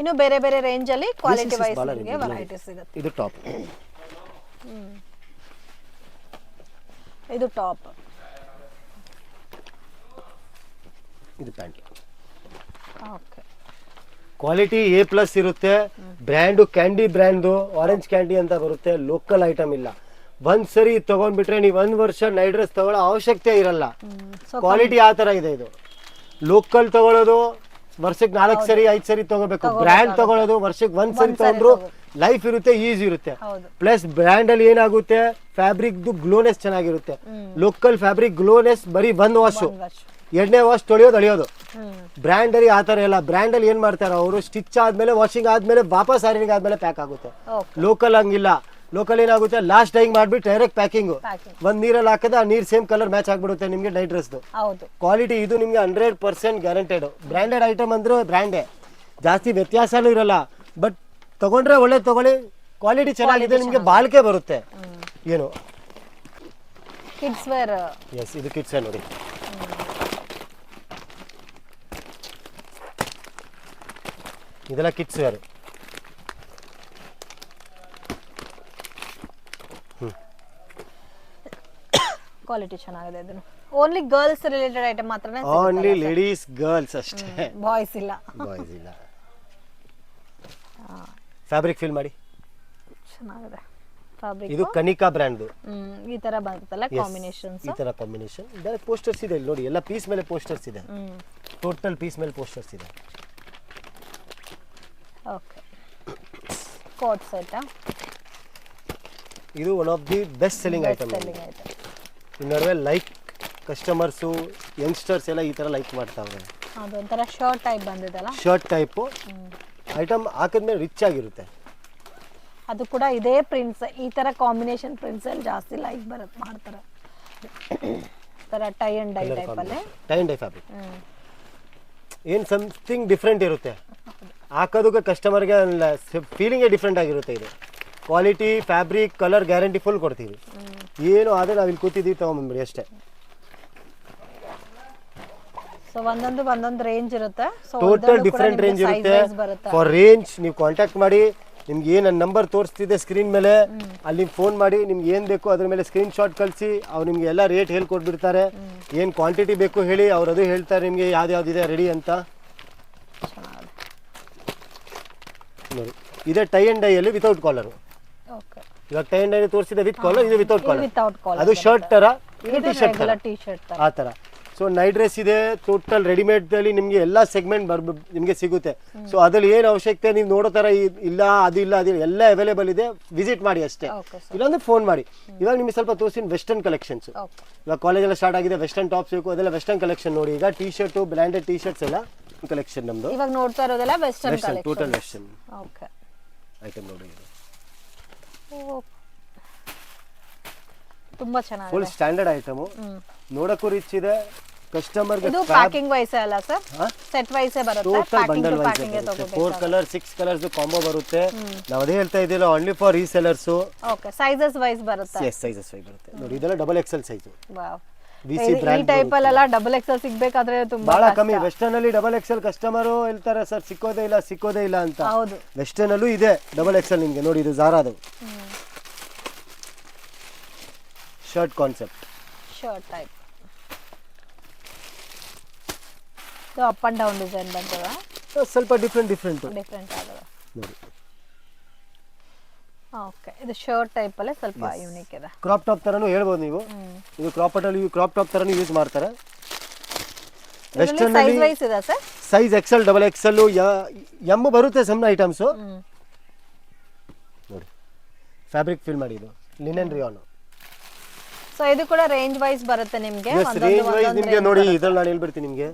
ಇನ್ನು ಬೇರೆ ಬೇರೆ ರೇಂಜ್ ಅಲ್ಲಿ ಕ್ವಾಲಿಟಿ ವೈಸ್ ನಿಮಗೆ ವೆರೈಟಿ ಸಿಗುತ್ತೆ ಇದು ಟಾಪ್ ಇದು ಟಾಪ್ ಇದು ಪ್ಯಾಂಟ್ ಓಕೆ ಕ್ವಾಲಿಟಿ A+ ಇರುತ್ತೆ brand candy brand orange candy ಅಂತ ಬರುತ್ತೆ ಲೋಕಲ್ ಐಟಮ್ ಇಲ್ಲ ಒಂದ್ಸರಿ ತಗೊಂಡ್ಬಿಟ್ರೆ ನೀವು 1 ವರ್ಷ ನೈಟ್ ಡ್ರೆಸ್ ತಗೊಳ್ಳೋ ಅವಶ್ಯಕತೆ ಇರಲ್ಲ ಕ್ವಾಲಿಟಿ ಆ ತರ ಇದೆ ಇದು ಲೋಕಲ್ ತಗೊಳ್ಳೋದು ವರ್ಷಕ್ಕೆ 4 ಸರಿ 5 ಸರಿ ತಗೋಬೇಕು ಬ್ರ್ಯಾಂಡ್ ತಗೊಳ್ಳೋದು ವರ್ಷಕ್ಕೆ 1 ಸರಿ ತಗೊಂಡ್ರು ಲೈಫ್ ಇರುತ್ತೆ ಈಸಿ ಇರುತ್ತೆ ಪ್ಲಸ್ ಬ್ರ್ಯಾಂಡ್ ಅಲ್ಲಿ ಏನಾಗುತ್ತೆ ಫ್ಯಾಬ್ರಿಕ್ ಗ್ಲೋನೆಸ್ ಚೆನ್ನಾಗಿರುತ್ತೆ ಲೋಕಲ್ ಫ್ಯಾಬ್ರಿಕ್ ಗ್ಲೋನೆಸ್ ಬರೀ 1 ವಾಶ್ 2ನೇ ವಾಶ್ ತೊಳೆಯೋದು ಅಳಿಯೋದು ಬ್ರ್ಯಾಂಡ್ ಅಲ್ಲಿ ಆತರ ಇಲ್ಲ ಬ್ರ್ಯಾಂಡ್ ಅಲ್ಲಿ ಏನ್ ಮಾಡ್ತಾರೆ ಅವರು ಸ್ಟಿಚ್ ಆದ್ಮೇಲೆ ವಾಷಿಂಗ್ ಆದ್ಮೇಲೆ ವಾಪಸ್ ಐರನಿಂಗ್ ಆದ್ಮೇಲೆ ಪ್ಯಾಕ್ ಆಗುತ್ತೆ ಲೋಕಲ್ ಹಂಗಿಲ್ಲ ಲೋಕಲ್ ಏನಾಗುತ್ತೆ ಲಾಸ್ಟ್ ಡೈಯಿಂಗ್ ಮಾಡ್ಬಿಟ್ಟು ಡೈರೆಕ್ಟ್ ಪ್ಯಾಕಿಂಗ್ ಒಂದ್ ನೀರಲ್ಲಿ ಹಾಕಿದ್ರೆ ಆ ನೀರ್ ಸೇಮ್ ಕಲರ್ ಮ್ಯಾಚ್ ಆಗ್ಬಿಡುತ್ತೆ ನಿಮ್ಗೆ ನೈಟ್ ಡ್ರೆಸ್ ಕ್ವಾಲಿಟಿ ಇದು ನಿಮ್ಗೆ 100% ಗ್ಯಾರಂಟೆಡ್ ಬ್ರ್ಯಾಂಡೆಡ್ ಐಟಮ್ ಅಂದ್ರೆ ಬ್ರ್ಯಾಂಡೇ ಜಾಸ್ತಿ ವ್ಯತ್ಯಾಸನೂ ಇರಲ್ಲ ಬಟ್ ತಗೊಂಡ್ರೆ ಒಳ್ಳೆ ತಗೊಳ್ಳಿ ಕ್ವಾಲಿಟಿ ಚೆನ್ನಾಗಿದೆ ನಿಮ್ಗೆ ಬಾಳಿಕೆ ಬರುತ್ತೆ ಏನು ಕಿಡ್ಸ್ ವೇರ್ ಎಸ್ ಇದು ಕಿಡ್ಸ್ ವೇರ್ ನೋಡಿ ಇದೆಲ್ಲ ಕಿಡ್ಸ್ ವೇರ್ ಕ್ವಾಲಿಟಿ ಚೆನ್ನಾಗಿದೆ ಇದನ್ನು ಓನ್ಲಿ ಗರ್ಲ್ಸ್ ರಿಲೇಟೆಡ್ ಐಟಮ್ ಮಾತ್ರನೇ ಓನ್ಲಿ ಲೇಡೀಸ್ ಗರ್ಲ್ಸ್ ಅಷ್ಟೇ ಬಾಯ್ಸ್ ಇಲ್ಲ ಬಾಯ್ಸ್ ಇಲ್ಲ ಫ್ಯಾಬ್ರಿಕ್ ಫೀಲ್ ಮಾಡಿ ಚೆನ್ನಾಗಿದೆ ಫ್ಯಾಬ್ರಿಕ್ ಇದು ಕನಿಕಾ ಬ್ರ್ಯಾಂಡ್ ಈ ತರ ಬರುತ್ತಲ್ಲ ಕಾಂಬಿನೇಷನ್ಸ್ ಈ ತರ ಕಾಂಬಿನೇಷನ್ ಇದರ ಪೋಸ್ಟರ್ಸ್ ಇದೆ ಇಲ್ಲಿ ನೋಡಿ ಎಲ್ಲ ಪೀಸ್ ಮೇಲೆ ಪೋಸ್ಟರ್ಸ್ ಇದೆ ಟೋಟಲ್ ಪೀಸ್ ಮೇಲೆ ಪೋಸ್ಟರ್ಸ್ ಇದೆ ಓಕೆ ಕೋಟ್ ಸೆಟ್ ಇದು one of the best selling item ಇನ್ನೊಂದು ಲೈಕ್ ಕಸ್ಟಮರ್ಸು ಯಂಗ್ಸ್ಟರ್ಸ್ ಎಲ್ಲ ಈ ತರ ಲೈಕ್ ಮಾಡ್ತಾವ್ರೆ ಅದು ಒಂಥರ ಶರ್ಟ್ ಟೈಪ್ ಬಂದಿದೆಲ್ಲ ಶರ್ಟ್ ಟೈಪ್ ಐಟಮ್ ಹಾಕಿದ್ಮೇಲೆ ರಿಚ್ ಆಗಿರುತ್ತೆ ಅದು ಕೂಡ ಇದೇ ಪ್ರಿಂಟ್ಸ್ ಈ ತರ ಕಾಂಬಿನೇಷನ್ ಪ್ರಿಂಟ್ಸ್ ಅಲ್ಲಿ ಜಾಸ್ತಿ ಲೈಕ್ ಬರುತ್ತೆ ಮಾಡ್ತಾರೆ ತರ ಟೈ ಅಂಡ್ ಡೈ ಟೈಪ್ ಅಲ್ಲಿ ಟೈ ಅಂಡ್ ಡೈ ಫ್ಯಾಬ್ರಿಕ್ ಏನು ಸಮಥಿಂಗ್ ಡಿಫ್ರೆಂಟ್ ಇರುತ್ತೆ ಹಾಕೋದಕ್ಕೆ ಕಸ್ಟಮರ್ಗೆ ಫೀಲಿಂಗೇ ಡಿಫ್ರೆಂಟ್ ಆಗಿರುತ್ತೆ ಇದು quality fabric colour guarantee full ಕೊಡ್ತೀವಿ ಏನು ಆದರೆ ನಾವು ಇಲ್ಲಿ ಕೂತಿದ್ದೀವಿ ತಗೊಂಡ್ಬಂದ್ಬಿಡಿ ಅಷ್ಟೇ ಸೊ ಒಂದೊಂದು ರೇಂಜ್ ಇರುತ್ತೆ ಟೋಟಲ್ ಡಿಫ್ರೆಂಟ್ ರೇಂಜ್ ಇರುತ್ತೆ ಫಾರ್ ರೇಂಜ್ ನೀವು ಕಾಂಟ್ಯಾಕ್ಟ್ ಮಾಡಿ ನಿಮ್ಗೆ ಏನು ನನ್ನ ನಂಬರ್ ತೋರಿಸ್ತಿದೆ ಸ್ಕ್ರೀನ್ ಮೇಲೆ ಅಲ್ಲಿ ಫೋನ್ ಮಾಡಿ ನಿಮ್ಗೆ ಏನು ಬೇಕು ಅದ್ರ ಮೇಲೆ ಸ್ಕ್ರೀನ್ ಶಾಟ್ ಕಳಿಸಿ ಅವ್ರು ನಿಮ್ಗೆ ಎಲ್ಲ ರೇಟ್ ಹೇಳ್ಕೊಟ್ಬಿಡ್ತಾರೆ ಏನು ಕ್ವಾಂಟಿಟಿ ಬೇಕು ಹೇಳಿ ಅವ್ರು ಅದು ಹೇಳ್ತಾರೆ ನಿಮಗೆ ಯಾವ್ದಿದೆ ರೆಡಿ ಅಂತ ನೋಡಿ ಇದೆ ಟೈ ಅಂಡ್ ಡೈ ಅಲ್ಲಿ ವಿತೌಟ್ ಕಾಲರ್ ಇವಾಗ ಟೈ ಅಂಡ್ ಡೈ ತೋರಿಸಿದೆ ವಿತ್ ಕಾಲರ್ ಇದು ವಿತೌಟ್ ಕಾಲರ್ ಅದು ಶರ್ಟ್ ತರ ಇದು ಟಿ ಶರ್ಟ್ ಆ ತರ ಸೊ ನೈಟ್ ಡ್ರೆಸ್ ಇದೆ ಟೋಟಲ್ ರೆಡಿಮೇಡ್ ಅಲ್ಲಿ ನಿಮಗೆ ಎಲ್ಲ ಸೆಗ್ಮೆಂಟ್ ನಿಮಗೆ ಸಿಗುತ್ತೆ ಸೊ ಅದ್ರಲ್ಲಿ ಏನು ಅವಶ್ಯಕತೆ ನೀವು ನೋಡೋ ತರ ಇಲ್ಲ ಅದಿಲ್ಲ ಎಲ್ಲ ಅವೈಲೇಬಲ್ ಇದೆ ವಿಸಿಟ್ ಮಾಡಿ ಅಷ್ಟೇ ಇಲ್ಲಾಂದ್ರೆ ಫೋನ್ ಮಾಡಿ ಇವಾಗ ನಿಮಗೆ ಸ್ವಲ್ಪ ತೋರಿಸಿ ವೆಸ್ಟರ್ನ್ ಕಲೆಕ್ಷನ್ಸ್ ಇವಾಗ ಕಾಲೇಜ್ ಎಲ್ಲ ಸ್ಟಾರ್ಟ್ ಆಗಿದೆ ವೆಸ್ಟರ್ನ್ ಟಾಪ್ಸ್ ಬೇಕು ಅದೆಲ್ಲ ವೆಸ್ಟರ್ನ್ ಕಲೆಕ್ಷನ್ ನೋಡಿ ಈಗ T shirt branded T shirts ಎಲ್ಲ ಕಲೆಕ್ಷನ್ ನಮ್ದು ಇವಾಗ ನೋಡ್ತಾ ಇರೋದೆಲ್ಲ western total western okay item ನೋಡಿ ತುಂಬಾ ಚೆನ್ನಾಗಿದೆ. ಫುಲ್ ಸ್ಟ್ಯಾಂಡರ್ಡ್ ಐಟಮು, ನೋಡಕ್ಕೂ ರಿಚ್ ಇದೆ. ಕಸ್ಟಮರ್ಗೆ ಇದು ಪ್ಯಾಕಿಂಗ್ ವೈಸ್ ಅಲ್ಲ ಸರ್, ಸೆಟ್ ವೈಸ್ ಬರುತ್ತೆ. ಟೋಟಲ್ ಬಂಡಲ್ ವೈಸ್ ಬರುತ್ತೆ. 4 ಕಲರ್ 6 ಕಲರ್ಸ್ ಕಾಂಬೋ ಬರುತ್ತೆ. ನಾವು ಅದೇ ಹೇಳ್ತಾ ಇದ್ದೀವಿ, only for resellers. Okay, sizes wise ಬರುತ್ತೆ. ಎಸ್, ಸೈಜಸ್ ವೈಸ್ ಬರುತ್ತೆ. ನೋಡಿ ಇದೆಲ್ಲ ಡಬಲ್ ಎಕ್ಸೆಲ್ ಸೈಜ್. ವಾವ್, ವಿಸಿ ಈ ಬ್ರ್ಯಾಂಡ್ ಟೈಪ್ ಅಲ್ಲೆಲ್ಲ ಡಬಲ್ ಎಕ್ಸೆಲ್ ಸಿಗ್ಬೇಕಾದ್ರೆ ತುಂಬಾ ಬಹಳ ಕಮ್ಮಿ. ವೆಸ್ಟರ್ನ್ ಅಲ್ಲಿ ಡಬಲ್ ಎಕ್ಸೆಲ್ ಕಸ್ಟಮರ್ ಹೇಳ್ತಾರೆ ಸರ್ ಸಿಕ್ಕೋದೇ ಇಲ್ಲ ಅಂತ. ಹೌದು, ವೆಸ್ಟರ್ನ್ ಅಲ್ಲೂ ಇದೆ ಡಬಲ್ ಎಕ್ಸೆಲ್ ನಿಮಗೆ. ನೋಡಿ ಇದು ಜಾರಾದು ಶರ್ಟ್ ಕಾನ್ಸೆಪ್ಟ್, ಶರ್ಟ್ ಟೈಪ್. ಇದು ಅಪ್ ಅಂಡ್ ಡೌನ್ ಡಿಸೈನ್ ಬಂತದ, ಸ್ವಲ್ಪ ಡಿಫ್ರೆಂಟ್ ಡಿಫ್ರೆಂಟ್ ಆಗದ ನೋಡಿ. ಓಕೆ, ಇದು ಶರ್ಟ್ ಟೈಪ್ ಅಲ್ಲೇ ಸ್ವಲ್ಪ ಯೂನಿಕ್ ಇದೆ. ಕ್ರಾಪ್ ಟಾಪ್ ತರನು ಹೇಳ್ಬೋದು ನೀವು. ಇದು ಕ್ರಾಪ್ ಟಾಪ್ ತರನು ಯೂಸ್ ಮಾಡ್ತಾರೆ. ವೆಸ್ಟರ್ನ್ ಸೈಜ್ ಅಲ್ಲಿ ವೈಸ್ ಇದೆ sir. Size Excel, double Excel, M ಬರುತ್ತೆ ಸಮ್ ಐಟಮ್ಸ್. ನೋಡಿ ಫ್ಯಾಬ್ರಿಕ್ ಫಿಲ್ ಮಾಡಿದ್ದು ಲಿನೆನ್ ರಿಯಾನ್. ಸೊ ಇದು ಕೂಡ ರೇಂಜ್ ವೈಸ್ ಬರುತ್ತೆ ನಿಮಗೆ. ರೇಂಜ್ ವೈಸ್ ನಿಮಗೆ ನೋಡಿ ಇದ್ರಲ್ಲಿ ನಾನು ಹೇಳ್ಬಿಡ್ತೀನಿ ನಿಮಗೆ.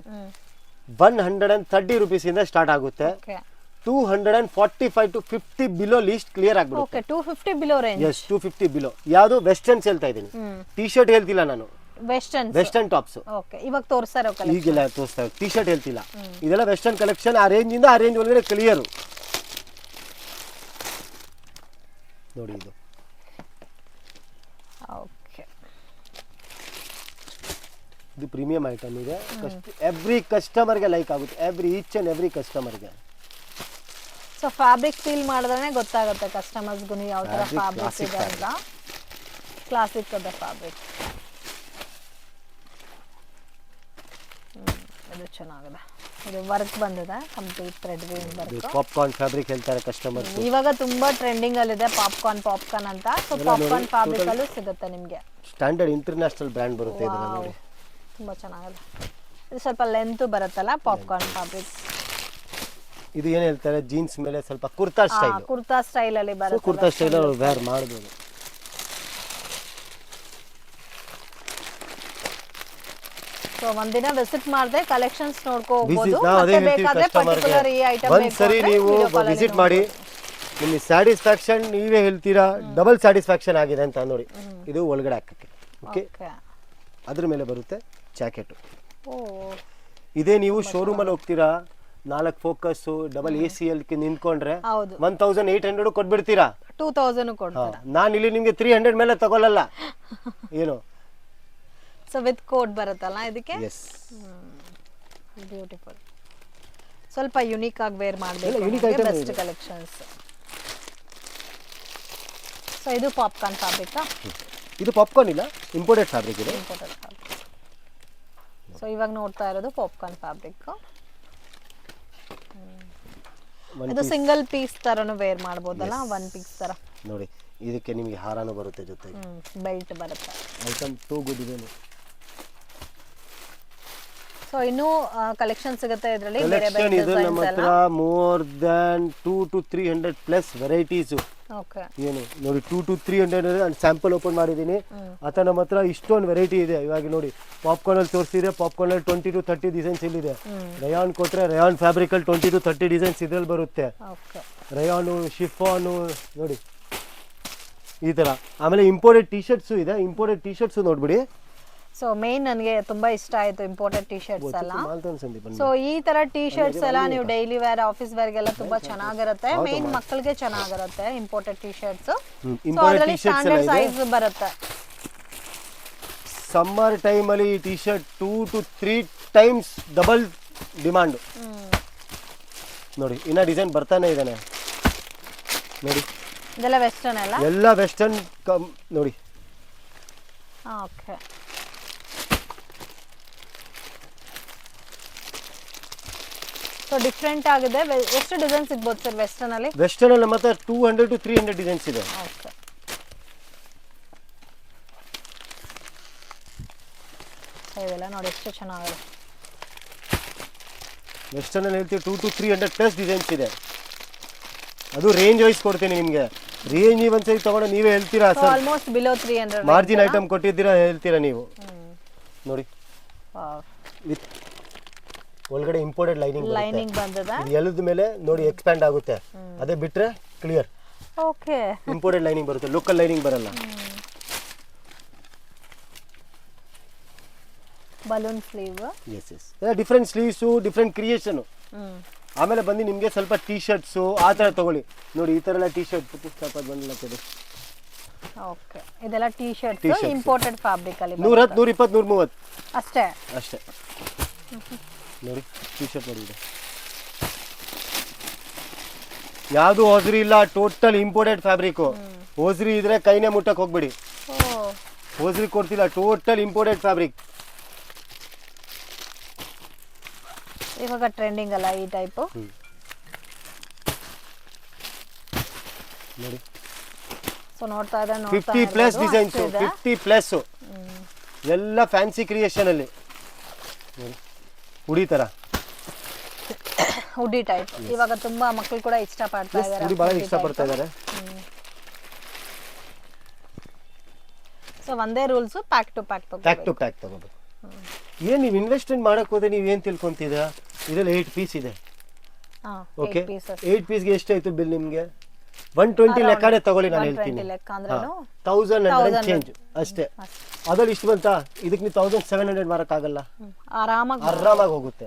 130 rupees ಇಂದ ಸ್ಟಾರ್ಟ್ ಆಗುತ್ತೆ. Okay, 245 to 50 below least clear ಆಗ್ಬಿಡುತ್ತೆ. Okay, 250 below range. Yes, 250 below. ಯಾವುದು ವೆಸ್ಟರ್ನ್ಸ್ ಹೇಳ್ತಾ ಇದ್ದೀನಿ, ಟಿ ಶರ್ಟ್ ಹೇಳ್ತಿಲ್ಲ ನಾನು. ವೆಸ್ಟರ್ನ್ ಟಾಪ್ಸ್ ಓಕೆ, ಇವಾಗ ತೋರಿಸ್ತಾರೋ ಕಲೆಕ್ಷನ್. ಈಗೆಲ್ಲ ತೋರಿಸ್ತಾ ಟಿ ಶರ್ಟ್ ಹೇಳ್ತಿಲ್ಲ, ಇದೆಲ್ಲ ವೆಸ್ಟರ್ನ್ ಕಲೆಕ್ಷನ್. ಆ ರೇಂಜ್ ಇಂದ ಆ ರೇಂಜ್ ಒಳಗಡೆ ಕ್ಲಿಯರ್ ನೋಡಿ. ಇದು ಓಕೆ, ಇದು ಪ್ರೀಮಿಯಂ ಐಟಮ್ ಇದೆ. ಎವ್ರಿ ಕಸ್ಟಮರ್ಗೆ ಲೈಕ್ ಆಗುತ್ತೆ, ಈಚ್ ಅಂಡ್ ಎವ್ರಿ ಕಸ್ಟಮರ್ಗೆ. ಸೊ ಫ್ಯಾಬ್ರಿಕ್ ಫೀಲ್ ಮಾಡಿದ್ರೆ ಗೊತ್ತಾಗುತ್ತೆ ಕಸ್ಟಮರ್ಸ್ಗೂ ಯಾವ ತರ ಫ್ಯಾಬ್ರಿಕ್ ಇದೆ ಅಂತ. ಕ್ಲಾಸಿಕ್ ಅದ ಫ್ಯಾಬ್ರಿಕ್. ಇದು ಚೆನ್ನಾಗಿದೆ. ಇದು ವರ್ಕ್ ಬಂದಿದೆ, complete thread weaving work. Popcorn fabric ಹೇಳ್ತಾರೆ ಕಸ್ಟಮರ್. ಇವಾಗ ತುಂಬಾ ಟ್ರೆಂಡಿಂಗ್ ಅಲ್ಲಿ ಇದೆ ಪಾಪ್ಕಾರ್ನ್ ಅಂತ. ಸೊ ಪಾಪ್ಕಾರ್ನ್ ಫ್ಯಾಬ್ರಿಕ್ ಅಲ್ಲೂ ಸಿಗುತ್ತೆ ನಿಮಗೆ. ಸ್ಟ್ಯಾಂಡರ್ಡ್ ಇಂಟರ್ನ್ಯಾಷನಲ್ ಬ್ರ್ಯಾಂಡ್ ಬರುತ್ತೆ ಇದು ನೋಡಿ. ತುಂಬಾ ಚೆನ್ನಾಗಿದೆ. ಇದು ಸ್ವಲ್ಪ ಲೆಂತ್ ಬರುತ್ತಲ್ಲ ಪಾಪ್ಕಾರ್ನ್ ಫ್ಯಾಬ್ರಿಕ್. ಇದು ಏನು ಹೇಳ್ತಾರೆ ಜೀನ್ಸ್ ಮೇಲೆ ಸ್ವಲ್ಪ ಕುರ್ತಾ ಸ್ಟೈಲ್ ಅಲ್ಲಿ ಬರುತ್ತೆ. ಕುರ್ತಾ ಸ್ಟೈಲ್ ಅಲ್ಲಿ ವೇರ್ ಮಾಡಬಹುದು. ಸೊ ಒಂದಿನ ವಿಸಿಟ್ ಮಾಡದೆ ಕಲೆಕ್ಷನ್ಸ್ ನೋಡ್ಕೋಬಹುದು. ಅದೇ ಬೇಕಾದ್ರೆ ಪರ್ಟಿಕ್ಯುಲರ್ ಈ ಐಟಮ್ ಬೇಕು ಒಂದ್ಸರಿ ನೀವು ವಿಸಿಟ್ ಮಾಡಿ, ನಿಮಗೆ ಸ್ಯಾಟಿಸ್ಫ್ಯಾಕ್ಷನ್ ನೀವೇ ಹೇಳ್ತೀರಾ ಡಬಲ್ ಸ್ಯಾಟಿಸ್ಫ್ಯಾಕ್ಷನ್ ಆಗಿದೆ ಅಂತ ನೋಡಿ. ಇದು ಒಳಗಡೆ ಹಾಕಕ್ಕೆ ಓಕೆ, ಅದ್ರ ಮೇಲೆ ಬರುತ್ತೆ ಜಾಕೆಟ್. ಇದೇ ನೀವು ಶೋರೂಮ್ ಅಲ್ಲಿ ಹೋಗ್ತೀರಾ, 4 ಫೋಕಸ್ ಡಬಲ್ ACL ನಿಂತ್ಕೊಂಡ್ರೆ 1800 ಕೊಟ್ಬಿಡ್ತೀರಾ. 2000 ಕೊಡ್ತೀರಾ. ನಾನು ಇಲ್ಲಿ ನಿಮ್ಗೆ 300 ಮೇಲೆ ತಗೊಳ್ಳಲ್ಲ ಏನು. ಸೊ ವಿತ್ ಕೋಡ್ ಬರುತ್ತಲ್ಲ ಇದಕ್ಕೆ. Yes, beautiful. ಸ್ವಲ್ಪ ಯುನಿಕ್ ಆಗಿ ವೇರ್ ಮಾಡಬೇಕು, ಬೆಸ್ಟ್ ಕಲೆಕ್ಷನ್ಸ್. ಸೊ ಇದು ಪಾಪ್ಕಾರ್ನ್ ಫ್ಯಾಬ್ರಿಕ್. ಇದು ಪಾಪ್ಕಾರ್ನ್ ಇಲ್ಲ, ಇಂಪೋರ್ಟೆಡ್ ಫ್ಯಾಬ್ರಿಕ್ ಇದೆ. ಸೊ ಇವಾಗ ನೋಡ್ತಾ ಇರೋದು ಪಾಪ್ಕಾರ್ನ್ ಫ್ಯಾಬ್ರಿಕ್. ಇದು ಸಿಂಗಲ್ ಪೀಸ್ ತರನು ವೇರ್ ಮಾಡಬಹುದಲ್ಲ, 1 ಪೀಸ್ ತರ ನೋಡಿ. ಇದಕ್ಕೆ ನಿಮಗೆ ಹಾರನೂ ಬರುತ್ತೆ ಜೊತೆಗೆ, ಬೆಲ್ಟ್ ಬರುತ್ತೆ. ಐಟಮ್ ಟೂ ಗುಡ್ ಇದೆ. ಸೊ ಇನ್ನು ಕಲೆಕ್ಷನ್ ಸಿಗುತ್ತೆ ಇದರಲ್ಲಿ. ಕಲೆಕ್ಷನ್ ಇದೆ ನಮ್ಮ ಹತ್ರ more than 200 to 300 plus varieties. Okay, ಏನು ನೋಡಿ 200 to 300 ಸ್ಯಾಂಪಲ್ ಓಪನ್ ಮಾಡಿದ್ದೀನಿ. ಅಥವಾ ನಮ್ಮ ಹತ್ರ ಇಷ್ಟೊಂದು ವೆರೈಟಿ ಇದೆ. ಇವಾಗ ನೋಡಿ ಪಾಪ್ಕಾರ್ನ್ ಅಲ್ಲಿ ತೋರಿಸಿದ್ರೆ ಪಾಪ್ಕಾರ್ನ್ ಅಲ್ಲಿ 20 to 30 ಡಿಸೈನ್ಸ್ ಇಲ್ಲಿದೆ. ರಯಾನ್ ಕೊಟ್ರೆ ರಯಾನ್ ಫ್ಯಾಬ್ರಿಕ್ ಅಲ್ಲಿ 20 to 30 ಡಿಸೈನ್ಸ್ ಇದ್ರಲ್ಲಿ ಬರುತ್ತೆ. ರಯಾನು, ಶಿಫಾನು ನೋಡಿ ಈ ತರ. ಆಮೇಲೆ ಇಂಪೋರ್ಟೆಡ್ ಟಿ ಶರ್ಟ್ಸ್ ಇದೆ. ಇಂಪೋರ್ಟೆಡ್ ಟಿ ಶರ್ಟ್ಸ್ ನೋಡ್ಬಿಡಿ. ಸೊ ಮೇನ್ ನನಗೆ ತುಂಬಾ ಇಷ್ಟ ಆಯ್ತು ಇಂಪೋರ್ಟೆಡ್ ಟಿ ಶರ್ಟ್ಸ್ ಎಲ್ಲ. ಸೊ ಈ ತರ ಟಿ ಶರ್ಟ್ಸ್ ಎಲ್ಲ ನೀವು ಡೈಲಿ ವೇರ್, ಆಫೀಸ್ ವೇರ್ ಗೆಲ್ಲ ತುಂಬಾ ಚೆನ್ನಾಗಿರುತ್ತೆ. ಮೇನ್ ಮಕ್ಕಳಿಗೆ ಚೆನ್ನಾಗಿರುತ್ತೆ ಇಂಪೋರ್ಟೆಡ್ ಟಿ ಶರ್ಟ್ಸ್. ಸೊ ಅದರಲ್ಲಿ ಸ್ಟ್ಯಾಂಡರ್ಡ್ ಸೈಜ್ ಬರುತ್ತೆ. ಸಮ್ಮರ್ ಟೈಮ್ ಅಲ್ಲಿ ಈ T shirt 2 to 3 times double demand. ನೋಡಿ ಇನ್ನ ಡಿಸೈನ್ ಬರ್ತಾನೆ ಇದಾನೆ ನೋಡಿ. ಇದೆಲ್ಲ ವೆಸ್ಟರ್ನ್ ಅಲ್ಲ, ಎಲ್ಲ ವೆಸ್ಟರ್ನ್ ನೋಡಿ. ಓಕೆ, ಸೊ ಡಿಫ್ರೆಂಟ್ ಆಗಿದೆ. ಎಷ್ಟು ಡಿಸೈನ್ ಸಿಗಬಹುದು ಸರ್ ವೆಸ್ಟರ್ನ್ ಅಲ್ಲಿ? ವೆಸ್ಟರ್ನ್ ಅಲ್ಲಿ ಮತ್ತೆ 200 to 300 ಡಿಸೈನ್ಸ್ ಇದೆ. ಓಕೆ, ಇದೆಲ್ಲ ನೋಡಿ ಎಷ್ಟು ಚೆನ್ನಾಗಿದೆ. ವೆಸ್ಟರ್ನ್ ಅಲ್ಲಿ ಹೇಳ್ತೀವಿ 200 to 300 ಪ್ಲಸ್ ಡಿಸೈನ್ಸ್ ಇದೆ. ಅದು ರೇಂಜ್ ವೈಸ್ ಕೊಡ್ತೀನಿ ನಿಮಗೆ. ರೇಂಜ್ ನೀವು ಒಂದ್ಸರಿ ತಗೊಂಡು ನೀವೇ ಹೇಳ್ತೀರಾ sir, almost below 300 margin item ಕೊಟ್ಟಿದ್ದೀರಾ ಹೇಳ್ತೀರಾ ನೀವು. ನೋಡಿ ವಿತ್ ಒಳಗಡೆ ಇಂಪೋರ್ಟೆಡ್ ಲೈನಿಂಗ್ ಲೈನಿಂಗ್ ಬಂದದ. ಎಳದ ಮೇಲೆ ನೋಡಿ ಎಕ್ಸ್ಪ್ಯಾಂಡ್ ಆಗುತ್ತೆ, ಅದೇ ಬಿಟ್ರೆ ಕ್ಲಿಯರ್. ಓಕೆ ಇಂಪೋರ್ಟೆಡ್ ಲೈನಿಂಗ್ ಬರುತ್ತೆ, ಲೋಕಲ್ ಲೈನಿಂಗ್ ಬರಲ್ಲ. Balloon sleeve. Yes yes different sleeves, different creation. ಆಮೇಲೆ ಬಂದು ನಿಮಗೆ ಸ್ವಲ್ಪ ಟೀ ಶರ್ಟ್ಸು ಆ ಥರ ತಗೊಳ್ಳಿ. ನೋಡಿ ಈ ಥರ ಎಲ್ಲ ಟೀ ಶರ್ಟ್ ಸ್ವಲ್ಪ ಬಂದಿಲ್ಲ. ಓಕೆ, ಇದೆಲ್ಲ ಟೀ ಶರ್ಟ್ಸ್ ಇಂಪೋರ್ಟೆಡ್ ಫ್ಯಾಬ್ರಿಕ್ ಅಲ್ಲಿ 110, 120, 130 ಅಷ್ಟೇ ಅಷ್ಟೇ. ನೋಡಿ ಟೀ ಶರ್ಟ್ ನೋಡಿ, ಯಾವುದು ಹೋಜ್ರಿ ಇಲ್ಲ, ಟೋಟಲ್ ಇಂಪೋರ್ಟೆಡ್ ಫ್ಯಾಬ್ರಿಕ್. ಹೋಜ್ರಿ ಇದ್ರೆ ಕೈನೇ ಮುಟ್ಟಕ್ಕೆ ಹೋಗ್ಬೇಡಿ, ಹೋಜ್ರಿ ಕೊಡ್ತಿಲ್ಲ, ಟೋಟಲ್ ಇಂಪೋರ್ಟೆಡ್ ಫ್ಯಾಬ್ರಿಕ್. ಇವಾಗ ಟ್ರೆಂಡಿಂಗ್ ಅಲ್ಲ ಈ ಟೈಪ್. ನೋಡಿ ಸೊ ನೋಡ್ತಾ ಇದ್ರೆ 50+ ಡಿಸೈನ್ಸ್, 50+ ಎಲ್ಲ ಫ್ಯಾನ್ಸಿ ಕ್ರಿಯೇಷನ್ ಅಲ್ಲಿ. ಹುಡಿ ತರ ಹುಡಿ ಟೈಪ್ ಇವಾಗ ತುಂಬಾ ಮಕ್ಕಳು ಕೂಡ ಇಷ್ಟಪಡ್ತಾ ಇದ್ದಾರೆ, ಹುಡಿ ಬಹಳ ಇಷ್ಟಪಡ್ತಾ ಇದ್ದಾರೆ. ಸೊ ಒಂದೇ ರೂಲ್ಸ್, ಪ್ಯಾಕ್ ಟು ಪ್ಯಾಕ್ ತಗೋಬೇಕು. ಏನ್ ನೀವು ಇನ್ವೆಸ್ಟ್ಮೆಂಟ್ ಮಾಡಕ್ ಹೋದ್ರೆ ನೀವು ಏನ್ ತಿಳ್ಕೊಂತಿದ್ದೀರಾ, ಇದ್ರಲ್ಲಿ 8 ಪೀಸ್ ಇದೆ. ಓಕೆ, 8 ಪೀಸ್ಗೆ ಎಷ್ಟಾಯ್ತು ಬಿಲ್ ನಿಮ್ಗೆ? 120 ಲೆಕ್ಕನೇ ತಗೊಳ್ಳಿ, ನಾನು ಹೇಳ್ತೀನಿ. 1000 ಚೇಂಜ್ ಅಷ್ಟೇ. ಅದ್ರಲ್ಲಿ ಇಷ್ಟು ಬಂತಾ, ಇದಕ್ಕೆ ನೀವು 1700 ಮಾರಕ್ಕಾಗಲ್ಲ, ಆರಾಮಾಗಿ ಹೋಗುತ್ತೆ.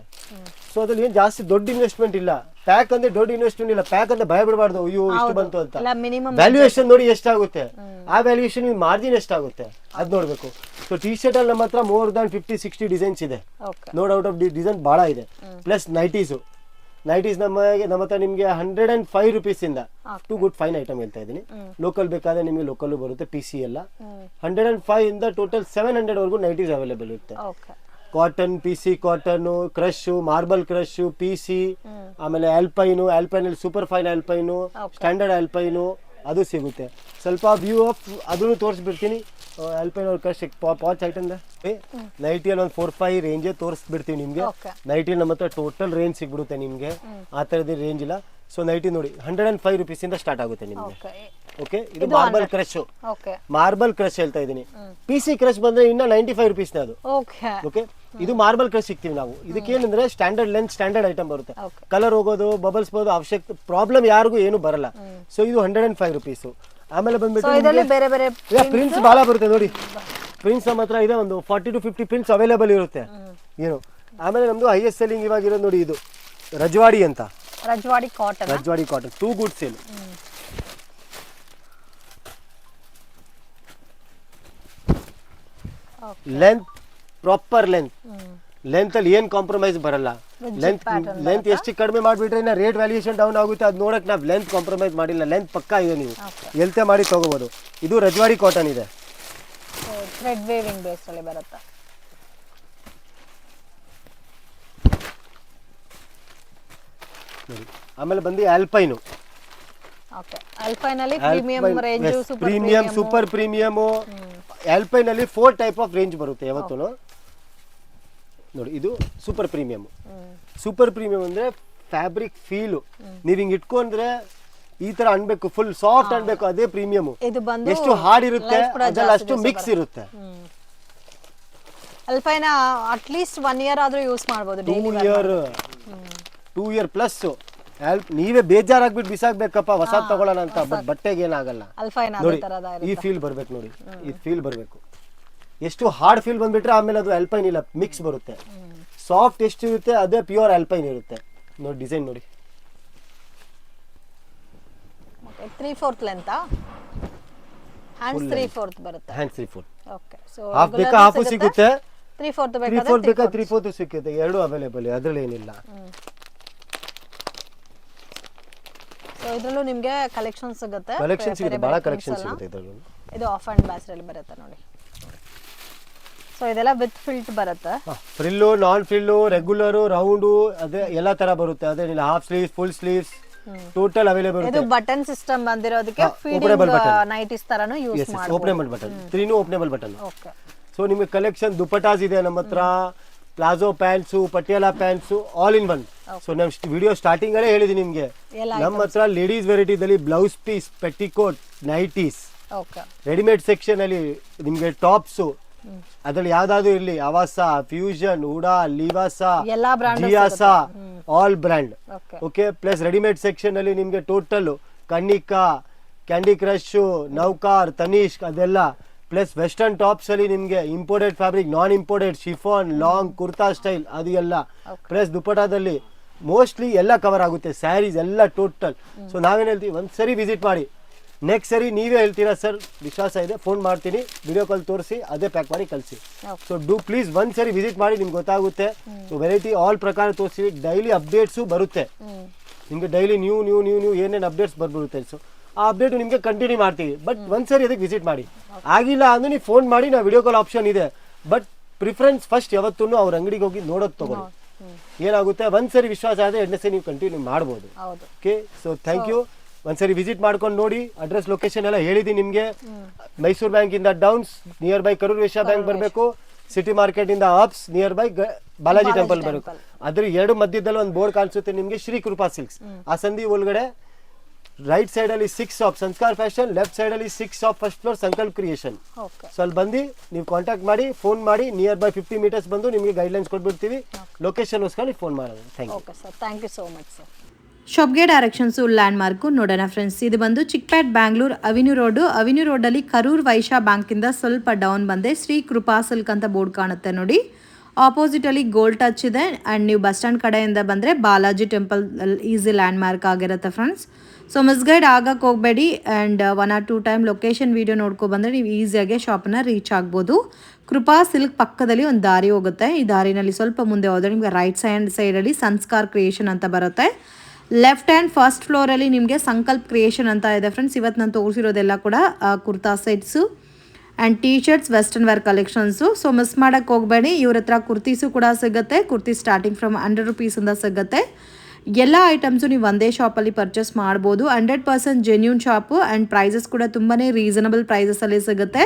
ಸೊ ಅದ್ರಲ್ಲಿ ಏನ್ ಜಾಸ್ತಿ ದೊಡ್ಡ ಇನ್ವೆಸ್ಟ್ಮೆಂಟ್ ಇಲ್ಲ. ಪ್ಯಾಕ್ ಅಂದ್ರೆ ದೊಡ್ಡ ಇನ್ವೆಸ್ಟ್ಮೆಂಟ್ ಇಲ್ಲ, ಪ್ಯಾಕ್ ಅಂದ್ರೆ ಭಯ ಬಿಡಬಾರ್ದು, ಅಯ್ಯೋ ಇಷ್ಟು ಬಂತು ಅಂತ. ವ್ಯಾಲ್ಯೂಯೇಷನ್ ನೋಡಿ ಎಷ್ಟಾಗುತ್ತೆ, ಆ ವ್ಯಾಲ್ಯೂಯೇಷನ್ ಮಾರ್ಜಿನ್ ಎಷ್ಟಾಗುತ್ತೆ ಅದ್ ನೋಡ್ಬೇಕು. ಸೊ ಟಿ ಶರ್ಟ್ ಅಲ್ಲಿ ನಮ್ಮ ಹತ್ರ ಮೋರ್ ದಾನ್ 50-60 ಡಿಸೈನ್ಸ್ ಇದೆ. ನೋ ಡೌಟ್ ಆಫ್ ಡಿಸೈನ್ ಬಹಳ ಇದೆ. ಪ್ಲಸ್ ನೈಟೀಸ್ ನಮ್ಮ ಹತ್ರ ನಿಮಗೆ 105 rupees ಇಂದ ಟು ಗುಡ್ ಫೈನ್ ಐಟಮ್ ಹೇಳ್ತಾ ಇದ್ದೀನಿ. ಲೋಕಲ್ ಬೇಕಾದ್ರೆ ನಿಮಗೆ ಲೋಕಲ್ ಬರುತ್ತೆ, PC ಎಲ್ಲ 105 ಇಂದ ಟೋಟಲ್ 700 ವರೆಗೂ ನೈಟೀಸ್ ಅವೈಲೇಬಲ್ ಇರುತ್ತೆ. Cotton, PC cotton, crush, marble crush, PC, ಆಮೇಲೆ ಆಲ್ಪೈನು ಅಲ್ಲಿ ಸೂಪರ್ ಫೈನ್ ಆಲ್ಪೈನು, ಸ್ಟ್ಯಾಂಡರ್ಡ್ ಆಲ್ಪೈನು ಅದು ಸಿಗುತ್ತೆ. ಸ್ವಲ್ಪ ವ್ಯೂ ಆಫ್ ಅದನ್ನು ತೋರಿಸ್ಬಿಡ್ತೀನಿ. ಆಲ್ಪೈನ್ ಅವ್ರ ಕ್ರಶ್ ಪಾಚ್ ಐಟಮ್ ನೈಟಿಯಲ್ಲಿ ಒಂದು 4-5 ರೇಂಜೇ ತೋರಿಸ್ಬಿಡ್ತೀವಿ ನಿಮಗೆ. ನೈಟಿಯಲ್ಲಿ ನಮ್ಮ ಹತ್ರ ಟೋಟಲ್ ರೇಂಜ್ ಸಿಗ್ಬಿಡುತ್ತೆ ನಿಮಗೆ, ಆ ಥರದ್ದು ರೇಂಜ್ ಇಲ್ಲ. ಸೊ ನೈಟಿ ನೋಡಿ 105 rupees ಇಂದ ಸ್ಟಾರ್ಟ್ ಆಗುತ್ತೆ ನಿಮಗೆ. ಓಕೆ, ಇದು ಮಾರ್ಬಲ್ ಕ್ರಶ್ ಹೇಳ್ತಾ ಇದ್ದೀನಿ. PC ಕ್ರಶ್ ಬಂದ್ರೆ ಇನ್ನ 95 rupees ಅದು. ಓಕೆ, ಇದು ಮಾರ್ಬಲ್ ಕ್ರಶ್ ಸಿಗ್ತೀವಿ ನಾವು. ಇದಕ್ಕೇನಂದ್ರೆ ಸ್ಟ್ಯಾಂಡರ್ಡ್ ಲೆಂತ್, ಸ್ಟ್ಯಾಂಡರ್ಡ್ ಐಟಮ್ ಬರುತ್ತೆ. ಕಲರ್ ಹೋಗೋದು, ಬಬಲ್ಸ್ ಬರೋದು ಅವಶ್ಯಕ ಪ್ರಾಬ್ಲಮ್ ಯಾರಿಗೂ ಏನು ಬರಲ್ಲ. ಸೊ ಇದು 105 rupees. ಆಮೇಲೆ ಬಂದ್ಬಿಟ್ಟು ಪ್ರಿಂಟ್ಸ್ ಬಹಳ ಬರುತ್ತೆ ನೋಡಿ. ಪ್ರಿಂಟ್ಸ್ ನಮ್ಮ ಹತ್ರ ಇದೆ, ಒಂದು 40 to 50 ಪ್ರಿಂಟ್ಸ್ ಅವೈಲೇಬಲ್ ಇರುತ್ತೆ ಏನು. ಆಮೇಲೆ ನಮ್ದು ಹೈಯೆಸ್ಟ್ ಸೆಲ್ಲಿಂಗ್ ಇವಾಗ ಇರೋದು ನೋಡಿ, ಇದು ರಜವಾಡಿ ಅಂತ. Rajwadi cotton too good sale. Length proper length ಅಲ್ಲಿ ಏನ್ ಕಾಂಪ್ರಮೈಸ್ ಬರಲ್ಲ. ಲೆಂತ್ ಎಷ್ಟು ಕಡಿಮೆ ಮಾಡಿಬಿಟ್ರೆ ಇನ್ನ ರೇಟ್ ವ್ಯಾಲ್ಯೂಯೇಷನ್ ಡೌನ್ ಆಗುತ್ತೆ. ಅದು ನೋಡಕ್ ನಾವು ಲೆಂತ್ ಕಾಂಪ್ರಮೈಸ್ ಮಾಡಿಲ್ಲ, ಲೆಂತ್ ಪಕ್ಕಾ ಇದೆ, ನೀವು ಎಲ್ತೆ ಮಾಡಿ ತಗೋಬಹುದು. ಇದು ರಜವಾಡಿ ಕಾಟನ್ ಇದೆ, ಥ್ರೆಡ್ ವೇವಿಂಗ್ ಬೇಸ್ ಅಲ್ಲಿ ಬರುತ್ತೆ. ಆಮೇಲೆ ಬಂದು ಆಲ್ಪೈನು. ಓಕೆ, ಆಲ್ಪೈನ್ ಅಲ್ಲಿ premium range, super premium. Alpine ಅಲ್ಲಿ 4 ಟೈಪ್ ಆಫ್ ರೇಂಜ್ ಬರುತ್ತೆ ಯಾವತ್ತೂ ನೋಡಿ. ಇದು ಸೂಪರ್ ಪ್ರೀಮಿಯಂ. ಸೂಪರ್ ಪ್ರೀಮಿಯಂ ಅಂದ್ರೆ ಫ್ಯಾಬ್ರಿಕ್ ಫೀಲ್ ನೀವ್ ಹಿಂಗ್ ಇಟ್ಕೊಂಡ್ರೆ ಈ ತರ ಅನ್ಬೇಕು, ಫುಲ್ ಸಾಫ್ಟ್ ಅನ್ಬೇಕು, ಅದೇ ಪ್ರೀಮಿಯಂ. ಎಷ್ಟು ಹಾರ್ಡ್ ಇರುತ್ತೆ ಅದ್ರಲ್ಲಿ ಅಷ್ಟು ಮಿಕ್ಸ್ ಇರುತ್ತೆ. ಆಲ್ಪೈನ್ ಅಟ್ಲೀಸ್ಟ್ 1 year ಆದ್ರೂ ಯೂಸ್ ಮಾಡಬಹುದು, 2 year ಪ್ಲಸ್. ನೀವೇ ಬೇಜಾರಾಗ್ಬಿಟ್ಟು ಬಿಸಾಕ್ಬೇಕಪ್ಪ ಹೊಸ ತಗೊಳ್ಳೋಣ ಅಂತ, ಬಟ್ ಬಟ್ಟೆಗೆ ಏನಾಗಲ್ಲ. ನೋಡಿ ಈ ಫೀಲ್ ಬರ್ಬೇಕು, ನೋಡಿ ಈ ಫೀಲ್ ಬರ್ಬೇಕು. ಎಷ್ಟು ಹಾರ್ಡ್ ಫೀಲ್ ಬಂದ್ಬಿಟ್ರೆ ಆಮೇಲೆ ಅದು ಆಲ್ಪೈನ್ ಇಲ್ಲ, ಮಿಕ್ಸ್ ಬರುತ್ತೆ. ಸಾಫ್ಟ್ ಎಷ್ಟು ಇರುತ್ತೆ ಅದೇ ಪ್ಯೂರ್ ಆಲ್ಪೈನ್ ಇರುತ್ತೆ. ನೋಡಿ ಡಿಸೈನ್ ನೋಡಿ, 3/4 ಲೆಂತ್, ಹ್ಯಾಂಡ್ಸ್ 3/4 ಬರುತ್ತೆ. ಹ್ಯಾಂಡ್ಸ್ 3/4. ಓಕೆ, ಸೊ ಹಾಫ್ ಬೇಕಾ ಹಾಫ್ ಸಿಗುತ್ತೆ, 3/4 ಬೇಕಾ 3/4 ಸಿಗುತ್ತೆ. ಎರಡು ಅವೈಲೇಬಲ್, ಅದ್ರಲ್ಲಿ ಏನಿಲ್ಲ. ಸೊ ಇದರಲ್ಲೂ ನಿಮಗೆ ಕಲೆಕ್ಷನ್ ಸಿಗುತ್ತೆ, ಬಹಳ ಕಲೆಕ್ಷನ್ ಸಿಗುತ್ತೆ ಇದರಲ್ಲಿ. ಇದು ಆಫ್ ಅಂಡ್ ಬ್ಯಾಸ್ರ್ ಅಲ್ಲಿ ಬರುತ್ತೆ ನೋಡಿ. ಸೊ ಇದೆಲ್ಲ ವಿತ್ ಫಿಲ್ಟ್ ಬರುತ್ತೆ, frill, non frill, regular, round, ಅದೇ ಎಲ್ಲಾ ತರ ಬರುತ್ತೆ. ಅದೇ half sleeves, full sleeves total available. ಇದು ಬಟನ್ ಸಿಸ್ಟಮ್ ಬಂದಿರೋದಕ್ಕೆ ಫೀಡಿಂಗ್ ನೈಟೀಸ್ ತರನು ಯೂಸ್ ಮಾಡಬಹುದು. Openable button, 3 openable button. Okay, so ನಿಮಗೆ ಕಲೆಕ್ಷನ್ ದುಪಟ್ಟಾಸ್ ಇದೆ ನಮ್ಮ ಹತ್ರ, palazzo pants, Patiala pants, all in one. So ನಾನು ವಿಡಿಯೋ ಸ್ಟಾರ್ಟಿಂಗ್ ಅಲ್ಲೇ ಹೇಳಿದೀನಿ ನಿಮ್ಗೆ, ನಮ್ಮ ಹತ್ರ ಲೇಡೀಸ್ ವೆರೈಟಿದಲ್ಲಿ blouse piece, petticoat, nighties, readymade section ಅಲ್ಲಿ ನಿಮ್ಗೆ ಟಾಪ್ಸ್, ಅದ್ರಲ್ಲಿ ಯಾವ್ದಾದ್ರು ಇರ್ಲಿ, ಅವಾಸಾ, ಫ್ಯೂಷನ್, ಉಡಾ, ಲಿವಾಸಾ, ಜಿಯಾಸಾ, all brand. Okay, plus readymade section ಅಲ್ಲಿ ನಿಮ್ಗೆ ಟೋಟಲ್ ಕನ್ನಿಕಾ, ಕ್ಯಾಂಡಿ ಕ್ರಶ್, ನೌಕಾರ್, ತನಿಷ್ಕ್ ಅದೆಲ್ಲ. ಪ್ಲಸ್ ವೆಸ್ಟರ್ನ್ ಟಾಪ್ಸ್ ಅಲ್ಲಿ ನಿಮಗೆ imported fabric, non imported, chiffon, long, kurta style ಅದು ಎಲ್ಲ. ಪ್ಲಸ್ ದುಪಟಾದಲ್ಲಿ ಮೋಸ್ಟ್ಲಿ ಎಲ್ಲ ಕವರ್ ಆಗುತ್ತೆ, ಸ್ಯಾರೀಸ್ ಎಲ್ಲ ಟೋಟಲ್. ಸೊ ನಾವೇನು ಹೇಳ್ತೀವಿ, ಒಂದ್ಸರಿ ವಿಸಿಟ್ ಮಾಡಿ, ನೆಕ್ಸ್ಟ್ ಸರಿ ನೀವೇ ಹೇಳ್ತೀರಾ ಸರ್ ವಿಶ್ವಾಸ ಇದೆ, ಫೋನ್ ಮಾಡ್ತೀನಿ, ವಿಡಿಯೋ ಕಾಲ್ ತೋರಿಸಿ ಅದೇ ಪ್ಯಾಕ್ ಮಾಡಿ ಕಳಿಸಿ. ಸೊ ಪ್ಲೀಸ್ ಒಂದ್ಸರಿ ವಿಸಿಟ್ ಮಾಡಿ, ನಿಮ್ಗೆ ಗೊತ್ತಾಗುತ್ತೆ. ಸೊ ವೆರೈಟಿ ಆಲ್ ಪ್ರಕಾರ ತೋರಿಸಿ, ಡೈಲಿ ಅಪ್ಡೇಟ್ಸು ಬರುತ್ತೆ ನಿಮಗೆ, ಡೈಲಿ ನ್ಯೂ ಏನೇನು ಅಪ್ಡೇಟ್ಸ್ ಬರ್ಬಿಡುತ್ತೆ. ಸೊ ಆ ಅಪ್ಡೇಟ್ ನಿಮಗೆ ಕಂಟಿನ್ಯೂ ಮಾಡ್ತೀವಿ, ಬಟ್ ಒಂದ್ಸರಿ ಅದಕ್ಕೆ ವಿಸಿಟ್ ಮಾಡಿ. ಆಗಿಲ್ಲ ಅಂದ್ರೆ ನೀವು ಫೋನ್ ಮಾಡಿ, ನಾವು ವಿಡಿಯೋ ಕಾಲ್ ಆಪ್ಷನ್ ಇದೆ, ಬಟ್ ಪ್ರಿಫರೆನ್ಸ್ ಫಸ್ಟ್ ಯಾವತ್ತೂ ಅವ್ರ ಅಂಗಡಿಗೆ ಹೋಗಿ ನೋಡೋದು ತಗೊಳ್ಳಿ. ಏನಾಗುತ್ತೆ, ಒಂದ್ಸರಿ ವಿಶ್ವಾಸ ಆದರೆ ಎರಡನೇ ಸರಿ ನೀವು ಕಂಟಿನ್ಯೂ ಮಾಡ್ಬೋದು. Okay, so thank you. ಒಂದ್ಸರಿ ವಿಸಿಟ್ ಮಾಡ್ಕೊಂಡು ನೋಡಿ. ಅಡ್ರೆಸ್ ಲೊಕೇಶನ್ ಎಲ್ಲ ಹೇಳಿದೀನಿ ನಿಮಗೆ. ಮೈಸೂರು ಬ್ಯಾಂಕ್ ಇಂದ downs nearby Karur Vysya bank ಬರಬೇಕು, ಸಿಟಿ ಮಾರ್ಕೆಟ್ ಇಂದ ups nearby Balaji temple ಬರಬೇಕು. ಅದ್ರ ಎರಡು ಮಧ್ಯದಲ್ಲಿ ಒಂದು ಬೋರ್ಡ್ ಕಾಣಿಸುತ್ತೆ ನಿಮಗೆ, ಶ್ರೀ ಕೃಪಾ ಸಿಲ್ಕ್ಸ್. ಆ ಸಂಧಿ ಒಳಗಡೆ ರೈಟ್ ಸೈಡ್ ಅಲ್ಲಿ 6 ಶಾಪ್ ಸಂಸ್ಕಾರ ಫ್ಯಾಷನ್, ಲೆಫ್ಟ್ ಸೈಡ್ ಅಲ್ಲಿ 6 ಶಾಪ್, ಫಸ್ಟ್ ಫ್ಲೋರ್ ಸಂಕಲ್ಪ ಕ್ರಿಯೇಷನ್. ಸೊ ಅಲ್ಲಿ ಬಂದು ನೀವು ಕಾಂಟ್ಯಾಕ್ಟ್ ಮಾಡಿ, ಫೋನ್ ಮಾಡಿ, ನಿಯರ್ ಬೈ 50 ಮೀಟರ್ಸ್ ಬಂದು ನಿಮಗೆ ಗೈಡ್ಲೈನ್ಸ್ ಕೊಟ್ಬಿಡ್ತೀವಿ. ಲೊಕೇಶನ್ ಓಸ್ಕೊಂಡು ಫೋನ್ ಮಾಡೋದು. Thank you so much sir. ಶಾಪ್ಗೆ ಡೈರೆಕ್ಷನ್ಸು ಲ್ಯಾಂಡ್ ಮಾರ್ಕು ನೋಡೋಣ ಫ್ರೆಂಡ್ಸ್. ಇದು ಬಂದು ಚಿಕ್ಪೇಟ್ ಬ್ಯಾಂಗ್ಳೂರ್ ಅವಿನ್ಯೂ ರೋಡಲ್ಲಿ ಕರೂರ್ ವೈಶ್ಯ ಬ್ಯಾಂಕಿಂದ ಸ್ವಲ್ಪ ಡೌನ್ ಬಂದೆ ಶ್ರೀ ಕೃಪಾ ಸಿಲ್ಕ್ ಅಂತ ಬೋರ್ಡ್ ಕಾಣುತ್ತೆ ನೋಡಿ. ಆಪೋಸಿಟಲ್ಲಿ ಗೋಲ್ಡ್ ಟಚ್ ಇದೆ. ಆ್ಯಂಡ್ ನೀವು ಬಸ್ ಸ್ಟ್ಯಾಂಡ್ ಕಡೆಯಿಂದ ಬಂದರೆ Balaji temple easy landmark ಆಗಿರುತ್ತೆ ಫ್ರೆಂಡ್ಸ್. ಸೊ ಮಿಸ್ಗೈಡ್ ಆಗಕ್ಕೆ ಹೋಗಬೇಡಿ. And 1 or 2 time location video ನೋಡ್ಕೊಬಂದರೆ ನೀವು ಈಸಿಯಾಗಿ ಶಾಪನ್ನ ರೀಚ್ ಆಗ್ಬೋದು. ಕೃಪಾ ಸಿಲ್ಕ್ ಪಕ್ಕದಲ್ಲಿ ಒಂದು ದಾರಿ ಹೋಗುತ್ತೆ. ಈ ದಾರಿನಲ್ಲಿ ಸ್ವಲ್ಪ ಮುಂದೆ ಹೋದರೆ ನಿಮಗೆ ರೈಟ್ ಸೈಡಲ್ಲಿ ಸಂಸ್ಕಾರ ಕ್ರಿಯೇಷನ್ ಅಂತ ಬರುತ್ತೆ. ಲೆಫ್ಟ್ ಹ್ಯಾಂಡ್ ಫಸ್ಟ್ ಫ್ಲೋರಲ್ಲಿ ನಿಮಗೆ ಸಂಕಲ್ಪ ಕ್ರಿಯೇಷನ್ ಅಂತ ಇದೆ ಫ್ರೆಂಡ್ಸ್. ಇವತ್ತು ನಾನು ತೋರಿಸಿರೋದೆಲ್ಲ ಕೂಡ kurta sets and T shirts, western wear collections. So miss ಮಾಡೋಕ್ಕೆ ಹೋಗಬೇಡಿ. ಇವ್ರ ಹತ್ರ ಕುರ್ತೀಸು ಕೂಡ ಸಿಗುತ್ತೆ. ಕುರ್ತಿ ಸ್ಟಾರ್ಟಿಂಗ್ ಫ್ರಮ್ 100 rupees ಸಿಗುತ್ತೆ. ಎಲ್ಲ ಐಟಮ್ಸು ನೀವು ಒಂದೇ ಶಾಪಲ್ಲಿ ಪರ್ಚೇಸ್ ಮಾಡ್ಬೋದು. 100% ಜೆನ್ಯೂನ್ ಶಾಪು. ಆ್ಯಂಡ್ ಪ್ರೈಸಸ್ ಕೂಡ ತುಂಬಾ ರೀಸನಬಲ್ ಪ್ರೈಸಸಲ್ಲಿ ಸಿಗುತ್ತೆ.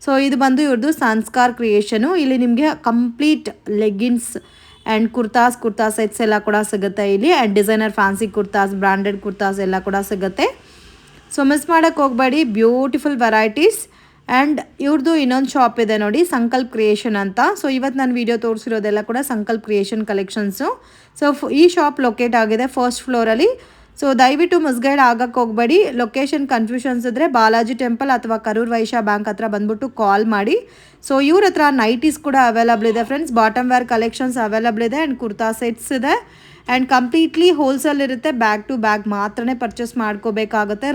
ಸೊ ಇದು ಬಂದು ಇವ್ರದ್ದು ಸಂಸ್ಕಾರ ಕ್ರಿಯೇಷನು. ಇಲ್ಲಿ ನಿಮಗೆ complete leggings and kurta sets ಎಲ್ಲ ಕೂಡ ಸಿಗುತ್ತೆ ಇಲ್ಲಿ. And designer fancy kurtas, branded kurtas ಎಲ್ಲ ಕೂಡ ಸಿಗುತ್ತೆ. ಸೊ ಮಿಸ್ ಮಾಡೋಕ್ಕೆ ಹೋಗಬೇಡಿ. Beautiful varieties. ಆ್ಯಂಡ್ ಇವ್ರದ್ದು ಇನ್ನೊಂದು ಶಾಪ್ ಇದೆ ನೋಡಿ, ಸಂಕಲ್ಪ ಕ್ರಿಯೇಷನ್ ಅಂತ. ಸೊ ಇವತ್ತು ನಾನು ವಿಡಿಯೋ ತೋರಿಸಿರೋದೆಲ್ಲ ಕೂಡ ಸಂಕಲ್ಪ ಕ್ರಿಯೇಷನ್ ಕಲೆಕ್ಷನ್ಸು. ಸೊ ಈ ಶಾಪ್ ಲೊಕೇಟ್ ಆಗಿದೆ ಫಸ್ಟ್ ಫ್ಲೋರಲ್ಲಿ. ಸೊ ದಯವಿಟ್ಟು ಮಿಸ್ಗೈಡ್ ಆಗಕ್ಕೆ ಹೋಗಬೇಡಿ. ಲೊಕೇಶನ್ ಕನ್ಫ್ಯೂಷನ್ಸ್ ಇದ್ದರೆ ಬಾಲಾಜಿ ಟೆಂಪಲ್ ಅಥವಾ ಕರೂರ್ ವೈಶ್ಯ ಬ್ಯಾಂಕ್ ಹತ್ರ ಬಂದ್ಬಿಟ್ಟು ಕಾಲ್ ಮಾಡಿ. ಸೊ ಇವ್ರ ಹತ್ರ ನೈಟೀಸ್ ಕೂಡ ಅವೈಲಬಲ್ ಇದೆ friends. Bottom wear collections available ಇದೆ. ಆ್ಯಂಡ್ ಕುರ್ತಾ ಸೆಟ್ಸ್ ಇದೆ. ಆ್ಯಂಡ್ ಕಂಪ್ಲೀಟ್ಲಿ ಹೋಲ್ಸೇಲ್ ಇರುತ್ತೆ. ಬ್ಯಾಗ್ ಟು ಬ್ಯಾಗ್ ಮಾತ್ರನೇ ಪರ್ಚೇಸ್ ಮಾಡ್ಕೋಬೇಕಾಗುತ್ತೆ.